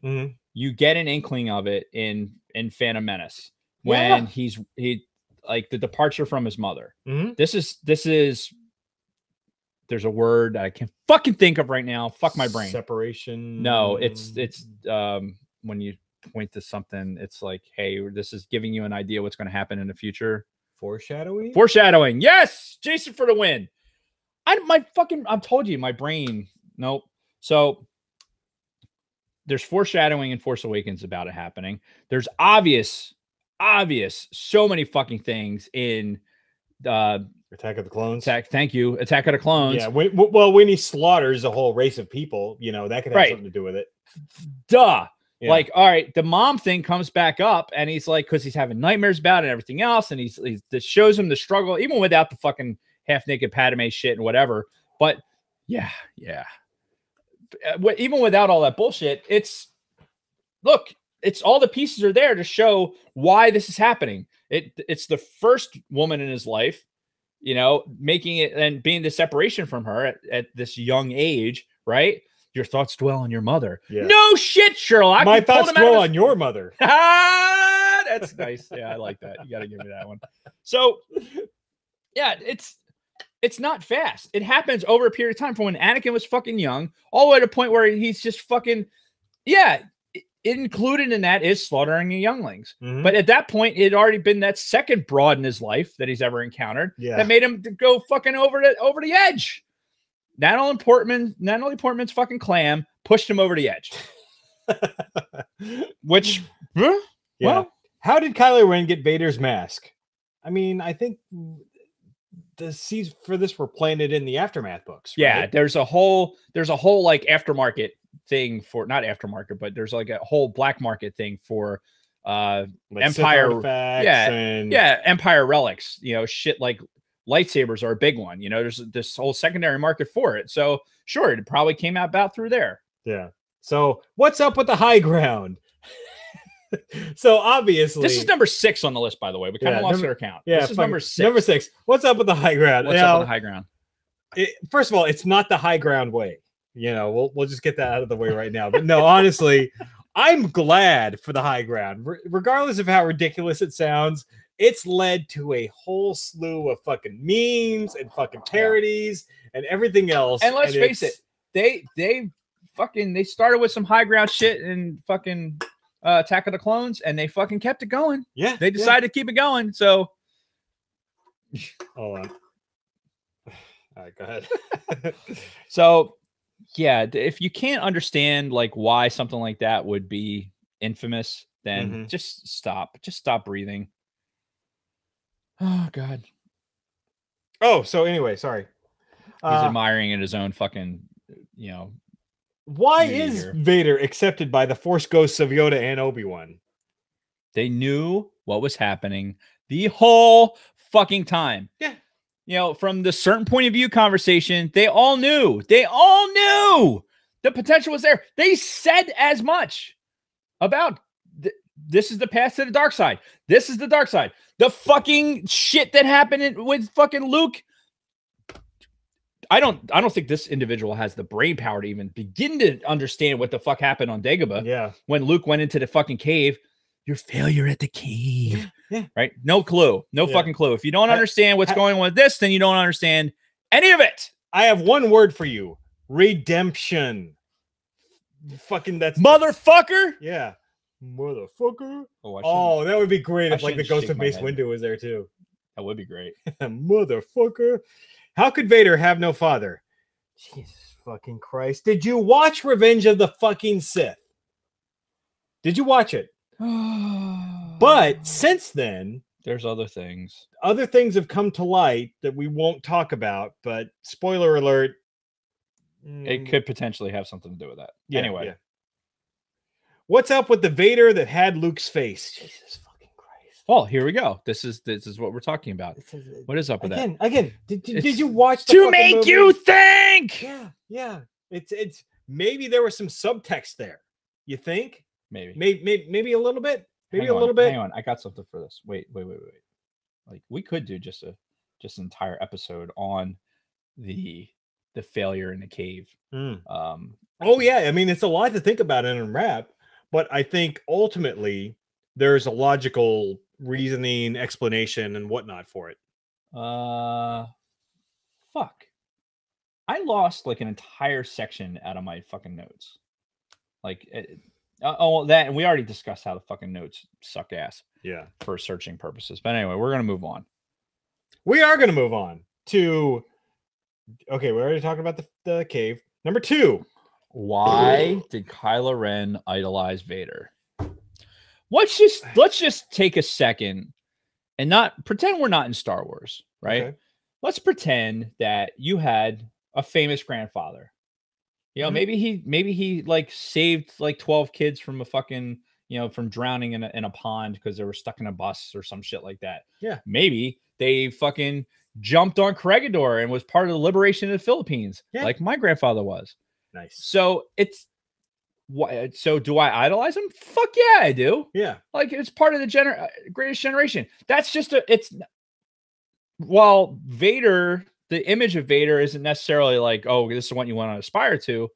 you get an inkling of it in Phantom Menace when he like the departure from his mother. This is. There's a word I can't fucking think of right now. Fuck my brain. Separation. No, it's when you point to something, it's like, hey, this is giving you an idea what's going to happen in the future. Foreshadowing. Yes, Jason for the win. I've told you my brain. Nope. So there's foreshadowing in Force Awakens about it happening. There's obvious, so many fucking things in Attack of the Clones. Thank you, Attack of the Clones. Yeah. When he slaughters a whole race of people, you know, that could have something to do with it. Duh. Yeah. Like, all right, the mom thing comes back up, and he's like, because he's having nightmares about it and everything else, and he's this shows him the struggle, even without the fucking half naked Padme shit and whatever. But yeah. Even without all that bullshit, it's all the pieces are there to show why this is happening. It's the first woman in his life, you know, making it and being the separation from her at this young age, right? Your thoughts dwell on your mother. Yeah. No shit, Sherlock. My thoughts dwell on your mother. That's nice. Yeah, I like that. You got to give me that one. So, yeah, it's not fast. It happens over a period of time from when Anakin was fucking young all the way to the point where he's just fucking, yeah. Included in that is slaughtering the younglings. Mm-hmm. But at that point, it had already been that second broad in his life that he's ever encountered that made him go fucking over the edge. Natalie Portman's fucking clam pushed him over the edge. Which, well, how did Kylo Ren get Vader's mask? I mean, I think the seeds for this were planted in the Aftermath books. Right? Yeah, there's a whole like aftermarket thing for, not aftermarket, but there's like a whole black market thing for like Empire Empire relics, you know, shit like lightsabers are a big one, you know, there's this whole secondary market for it. So sure, it probably came out about through there. Yeah. So what's up with the high ground? So obviously this is number 6 on the list, by the way. We kind of lost our count. Yeah, this is number 6. Number 6. What's up with the high ground? What's up with the high ground? First of all, it's not the high ground way. You know, we'll just get that out of the way right now. But no, honestly, I'm glad for the high ground. Regardless of how ridiculous it sounds, it's led to a whole slew of fucking memes and fucking parodies and everything else. And let's face it, they started with some high ground shit and fucking Attack of the Clones, and they fucking kept it going. Yeah. They decided to keep it going. So hold on. All right, go ahead. So yeah, if you can't understand like why something like that would be infamous, then just stop breathing. Oh God. Oh, so anyway, sorry. He's admiring in his own fucking, you know. Why is Vader accepted by the Force ghosts of Yoda and Obi-Wan? They knew what was happening the whole fucking time. Yeah. You know, from the certain point of view conversation, they all knew. They all knew the potential was there. They said as much about this is the path to the dark side. This is the dark side. The fucking shit that happened with fucking Luke. I don't think this individual has the brain power to even begin to understand what the fuck happened on Dagobah. Yeah. When Luke went into the fucking cave. Your failure at the cave. Yeah. Right? No clue. No fucking clue. If you don't understand what's going on with this, then you don't understand any of it. I have one word for you. Redemption. Fucking that's motherfucker. Yeah. Motherfucker. Oh, that would be great if like the ghost of Mace Windu was there too. That would be great. Motherfucker. How could Vader have no father? Jesus fucking Christ. Did you watch Revenge of the fucking Sith? Did you watch it? But since then, there's other things. Other things have come to light that we won't talk about, but spoiler alert. It could potentially have something to do with that. Yeah, anyway. Yeah. What's up with the Vader that had Luke's face? Jesus fucking Christ. Well, here we go. This is what we're talking about. What is up with that? Again, did you watch the to make movie? You think? Yeah. It's maybe there was some subtext there. You think? Maybe a little bit. Maybe a little bit. Hang on, I got something for this. Wait. Like we could do just an entire episode on the failure in the cave. Oh yeah, I mean it's a lot to think about in a wrap, but I think ultimately there's a logical reasoning, explanation, and whatnot for it. Fuck. I lost like an entire section out of my fucking notes. Like. That, and we already discussed how the fucking notes suck ass. Yeah. For searching purposes. But anyway, we're going to move on. We are going to move on to, okay, we already talked about the cave. Number 2. Why did Kylo Ren idolize Vader? Let's just take a second and not pretend we're not in Star Wars. right? Okay. Let's pretend that you had a famous grandfather. You know, Mhm. maybe he like saved like 12 kids from a fucking, from drowning in a pond because they were stuck in a bus or some shit like that. Yeah. Maybe they fucking jumped on Corregidor and was part of the liberation of the Philippines, Yeah. like my grandfather was. Nice. So it's so do I idolize him? Fuck yeah, I do. Yeah. Like it's part of the greatest generation. That's just it's while Vader, the image of Vader isn't necessarily like, oh, this is what you want to aspire to.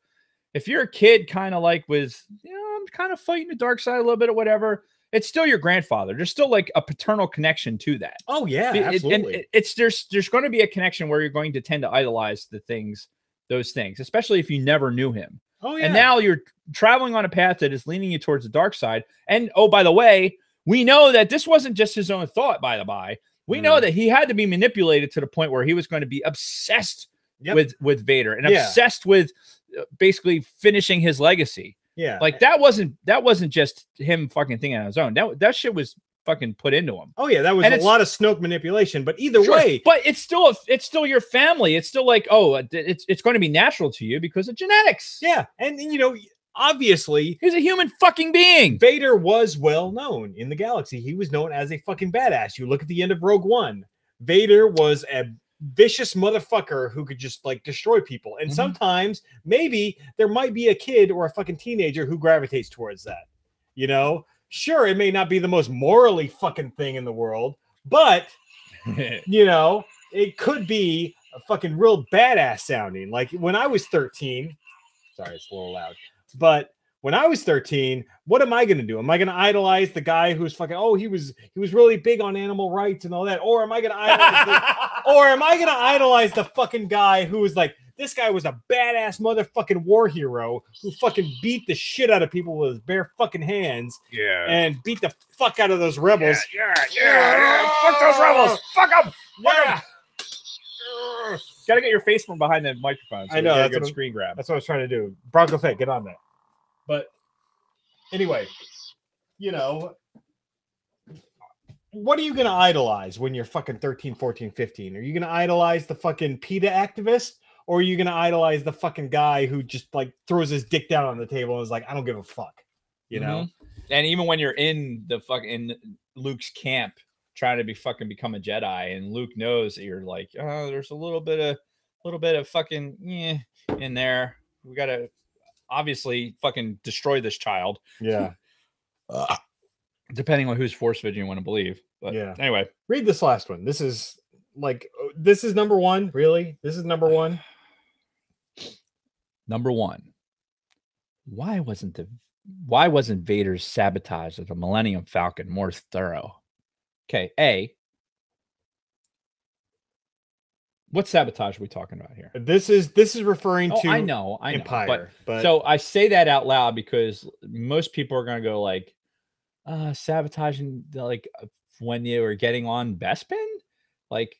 If you're a kid kind of like with, I'm kind of fighting the dark side a little bit or whatever, it's still your grandfather. There's still like a paternal connection to that. Oh yeah, And absolutely. it's there's going to be a connection where you're going to tend to idolize those things, especially if you never knew him. Oh yeah. And now you're traveling on a path that is leaning you towards the dark side. And oh, by the way, we know that this wasn't just his own thought, by the by. We know that he had to be manipulated to the point where he was going to be obsessed with Vader and obsessed with basically finishing his legacy. Yeah. Like that wasn't just him fucking thinking on his own. That shit was fucking put into him. Oh yeah, that was a lot of Snoke manipulation. But either way, but it's still your family. It's still like, oh, it's going to be natural to you because of genetics. Yeah, and obviously he's a human fucking being. Vader was well known in the galaxy. He was known as a fucking badass. You look at the end of Rogue One, Vader was a vicious motherfucker who could just like destroy people. And sometimes maybe there might be a kid or a fucking teenager who gravitates towards that. Sure, it may not be the most morally fucking thing in the world, but it could be a fucking real badass sounding. Like when I was 13, sorry, it's a little loud, but when I was 13, what am I going to do? Am I going to idolize the guy who's fucking, he was really big on animal rights and all that? Or am I going to idolize the fucking guy who was like, this guy was a badass motherfucking war hero who fucking beat the shit out of people with his bare fucking hands. Yeah. And beat the fuck out of those rebels. Yeah. Fuck those rebels. Fuck them. Yeah. Gotta get your face from behind the microphone. So I know. That's a good screen grab. That's what I was trying to do. Bronco Fett, get on that. But anyway, what are you going to idolize when you're fucking 13, 14, 15? Are you going to idolize the fucking PETA activist? Or are you going to idolize the fucking guy who just like throws his dick down on the table and is like, I don't give a fuck, know? And even when you're in the fucking Luke's camp trying to become a Jedi, and Luke knows that you're like, oh, there's a little bit of fucking in there. We got to obviously fucking destroy this child. Yeah. Depending on whose force vision you want to believe. But yeah. Anyway, read this last one. This is number one. Really? This is number one. Number one. Why wasn't Vader's sabotage of the Millennium Falcon more thorough? Okay, A. What sabotage are we talking about here? This is referring to I know, Empire. But so I say that out loud because most people are going to go like, sabotaging like when they were getting on Bespin, like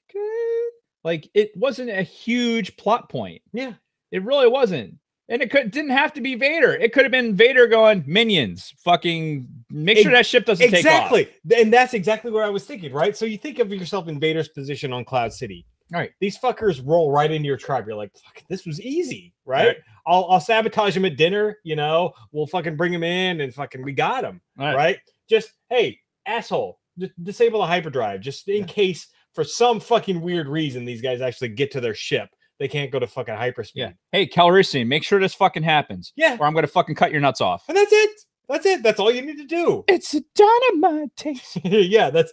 it wasn't a huge plot point. Yeah, it really wasn't. And it didn't have to be Vader. It could have been Vader going, minions, fucking make sure that ship doesn't take off. Exactly. And that's exactly what I was thinking, right? So you think of yourself in Vader's position on Cloud City. All right. These fuckers roll right into your tribe. You're like, fuck, this was easy, right? I'll sabotage him at dinner, we'll fucking bring him in and fucking we got him. Right? Just, hey, asshole, disable the hyperdrive just in case for some fucking weird reason these guys actually get to their ship. They can't go to fucking hyperspeed. Yeah. Hey, Calrissian, make sure this fucking happens. Yeah. Or I'm going to fucking cut your nuts off. And that's it. That's it. That's all you need to do. It's a dynamite taste. Yeah, that's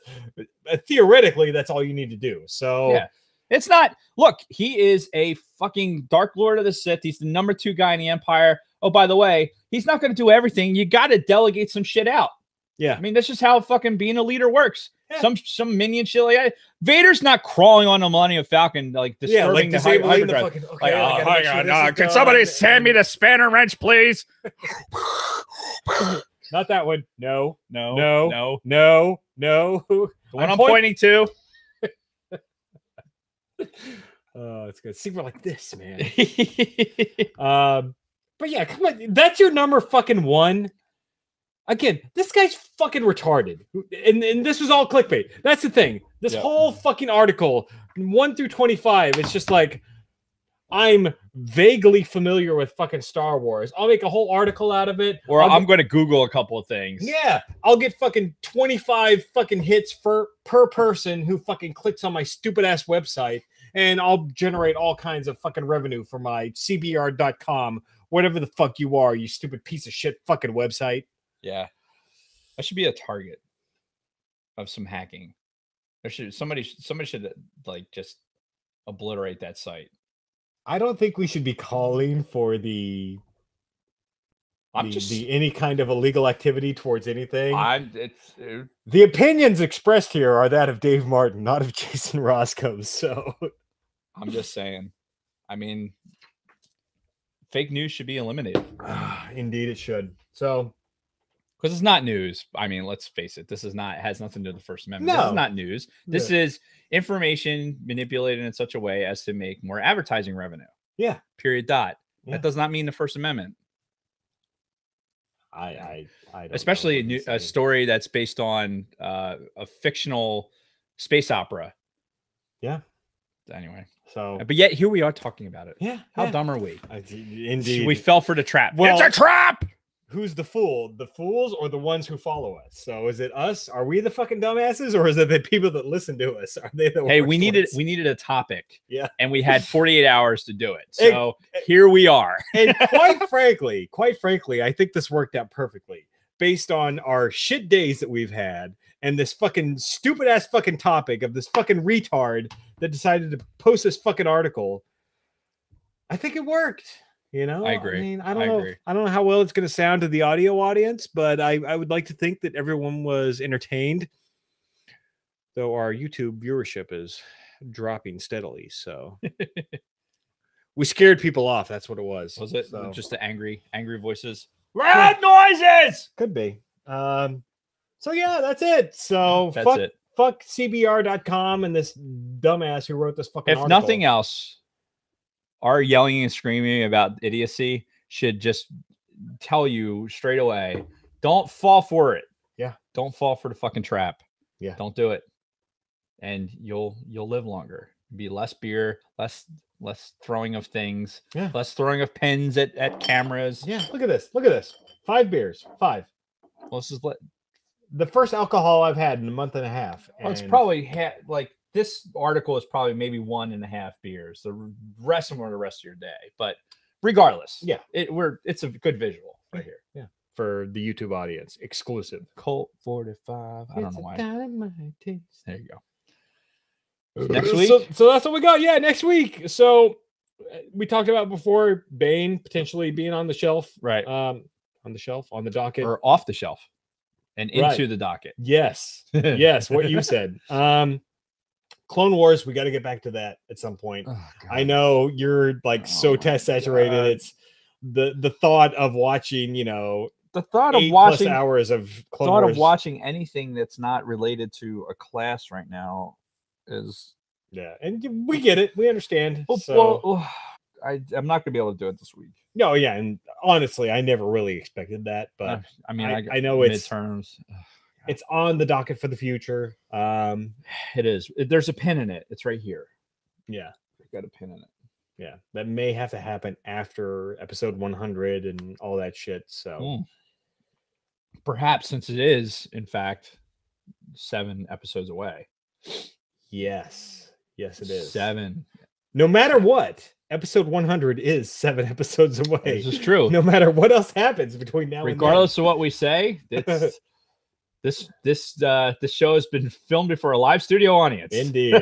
theoretically that's all you need to do. So yeah. It's not. Look, he is a fucking Dark Lord of the Sith. He's the number 2 guy in the Empire. Oh, by the way, he's not going to do everything. You got to delegate some shit out. Yeah. I mean, that's just how fucking being a leader works. Yeah. Some minion shit like that. Vader's not crawling on the Millennium Falcon, like disturbing the hyperdrive. Fucking, okay, hang on. Can somebody send me the spanner wrench, please? Not that one. No. The one I'm pointing to. Oh, it's good. See, we're like this, man. But yeah, come on. That's your number fucking one. Again, this guy's fucking retarded. And this was all clickbait. That's the thing. This Yep. whole fucking article, 1 through 25, it's just like, I'm vaguely familiar with fucking Star Wars. I'll make a whole article out of it. Or I'm going to Google a couple of things. Yeah, I'll get fucking 25 fucking hits per person who fucking clicks on my stupid ass website, and I'll generate all kinds of fucking revenue for my cbr.com, whatever the fuck you are, you stupid piece of shit fucking website. Yeah. I should be a target of some hacking. Somebody should like just obliterate that site. I don't think we should be calling for the any kind of illegal activity towards anything. The opinions expressed here are that of Dave Martin, not of Jason Roscoe. So I'm just saying. I mean, fake news should be eliminated. Indeed, it should. So, because it's not news. I mean, let's face it. This is not. It has nothing to do with the First Amendment. No. This is not news. This is information manipulated in such a way as to make more advertising revenue. Yeah. Period. Dot. Yeah. That does not mean the First Amendment. I don't especially a story that's based on a fictional space opera. Yeah. Anyway, so but yet here we are talking about it. Yeah. How dumb are we? Indeed, we fell for the trap. Well, it's a trap. Who's the fool? The fools or the ones who follow us? So is it us? Are we the fucking dumbasses, or is it the people that listen to us? Are they the Hey, worst we needed a topic. Yeah. And we had 48 hours to do it. So here we are. And quite frankly, I think this worked out perfectly based on our shit days that we've had and this fucking stupid ass fucking topic of this fucking retard that decided to post this fucking article. I think it worked. You know, I agree. I mean, I don't know how well it's going to sound to the audio audience, but I would like to think that everyone was entertained. Though our YouTube viewership is dropping steadily, so we scared people off. That's what it was. Was it so. Just the angry voices? Loud noises. Could be. So yeah, that's it. So that's it. Fuck CBR.com and this dumbass who wrote this fucking article. If nothing else, our yelling and screaming about idiocy should just tell you straight away, don't fall for it. Yeah. Don't fall for the fucking trap. Yeah. Don't do it. And you'll live longer. Be less beer, less throwing of things, less throwing of pens at cameras. Yeah. Look at this. 5 beers. 5. Well, this is the first alcohol I've had in a month and a half. Well, it's probably like this article is probably maybe 1.5 beers. The rest of them are the rest of your day. But regardless, it's a good visual right here. Yeah. For the YouTube audience, exclusive. Colt 45. I don't know why. There you go. Next week. So that's what we got. Yeah, next week. So we talked about before Bane potentially being on the shelf. Right. On the shelf, on the docket. Or off the shelf and into the docket. Yes. Yes, what you said. Clone Wars, we got to get back to that at some point. Oh, I know you're like so test saturated. God. It's the thought of watching, the thought of watching hours of Clone Wars. Of watching anything that's not related to a class right now is and we get it. We understand. I'm not gonna be able to do it this week. No, yeah, and honestly, I never really expected that, but I mean, I know it's midterms. It's on the docket for the future. It is. There's a pin in it. It's right here. Yeah. I've got a pin in it. Yeah. That may have to happen after episode 100 and all that shit. So perhaps, since it is, in fact, 7 episodes away. Yes. Yes, it is. 7. No matter what, episode 100 is 7 episodes away. This is true. No matter what else happens between now and then. Regardless of what we say, it's This show has been filmed before a live studio audience. Indeed.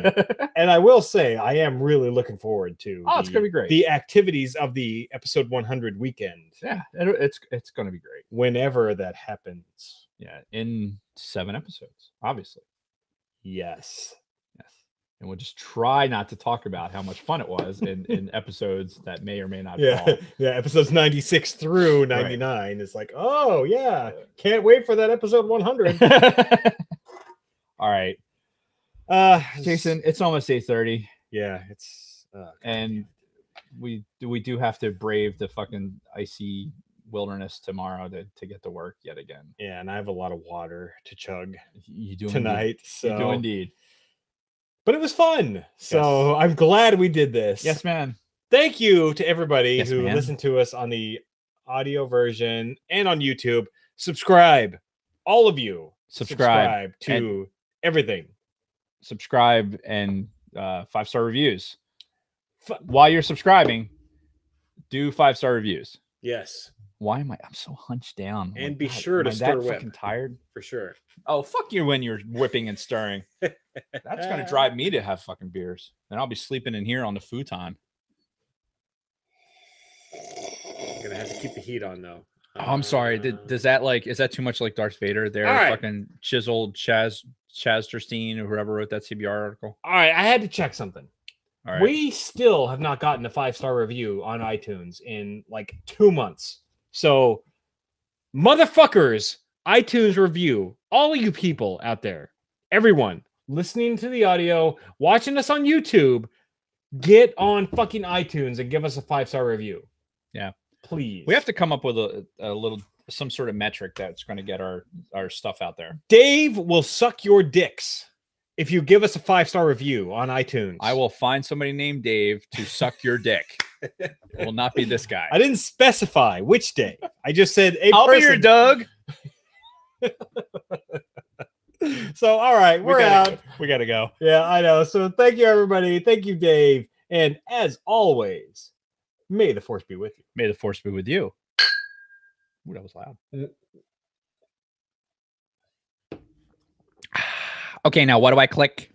And I will say, I am really looking forward to it's going to be great. The activities of the episode 100 weekend. Yeah, it's going to be great. Whenever that happens. Yeah, in 7 episodes, obviously. Yes. And we'll just try not to talk about how much fun it was in episodes that may or may not fall. Yeah, episodes 96 through 99. Right. It's like, oh, yeah. Can't wait for that episode 100. All right. Jason, it's almost 8:30. Yeah, it's... and we do have to brave the fucking icy wilderness tomorrow to get to work yet again. Yeah, and I have a lot of water to chug you do tonight. Indeed. So you do indeed. but it was fun. So I'm glad we did this. Yes, man. Thank you to everybody Yes, who man. listened to us on the audio version and on YouTube. Subscribe, all of you. Subscribe to everything. Subscribe and 5-star reviews. While you're subscribing, do 5-star reviews. Yes. Why am I'm so hunched down? And Like, be God, sure to am I stir that whip. fucking tired For sure. Oh, fuck you when you're whipping and stirring. That's gonna drive me to have fucking beers, and I'll be sleeping in here on the futon. I'm gonna have to keep the heat on though. Oh, I'm sorry. Does that is that too much like Darth Vader there? All right. Fucking chiseled Chaz Derstein or whoever wrote that CBR article. All right, I had to check something. All right. We still have not gotten a 5-star review on iTunes in like 2 months. So, motherfuckers, iTunes review, all of you people out there, everyone listening to the audio, watching us on YouTube, get on fucking iTunes and give us a 5-star review. Yeah. Please. We have to come up with a little some sort of metric that's going to get our stuff out there. Dave will suck your dicks if you give us a 5-star review on iTunes. I will find somebody named Dave to suck your dick. It will not be this guy. I didn't specify which Dave. I just said I'll be your Doug. So, all right, we're out. We got to go. Yeah, I know. So, thank you, everybody. Thank you, Dave. And as always, may the force be with you. May the force be with you. Ooh, that was loud. Okay, now what do I click?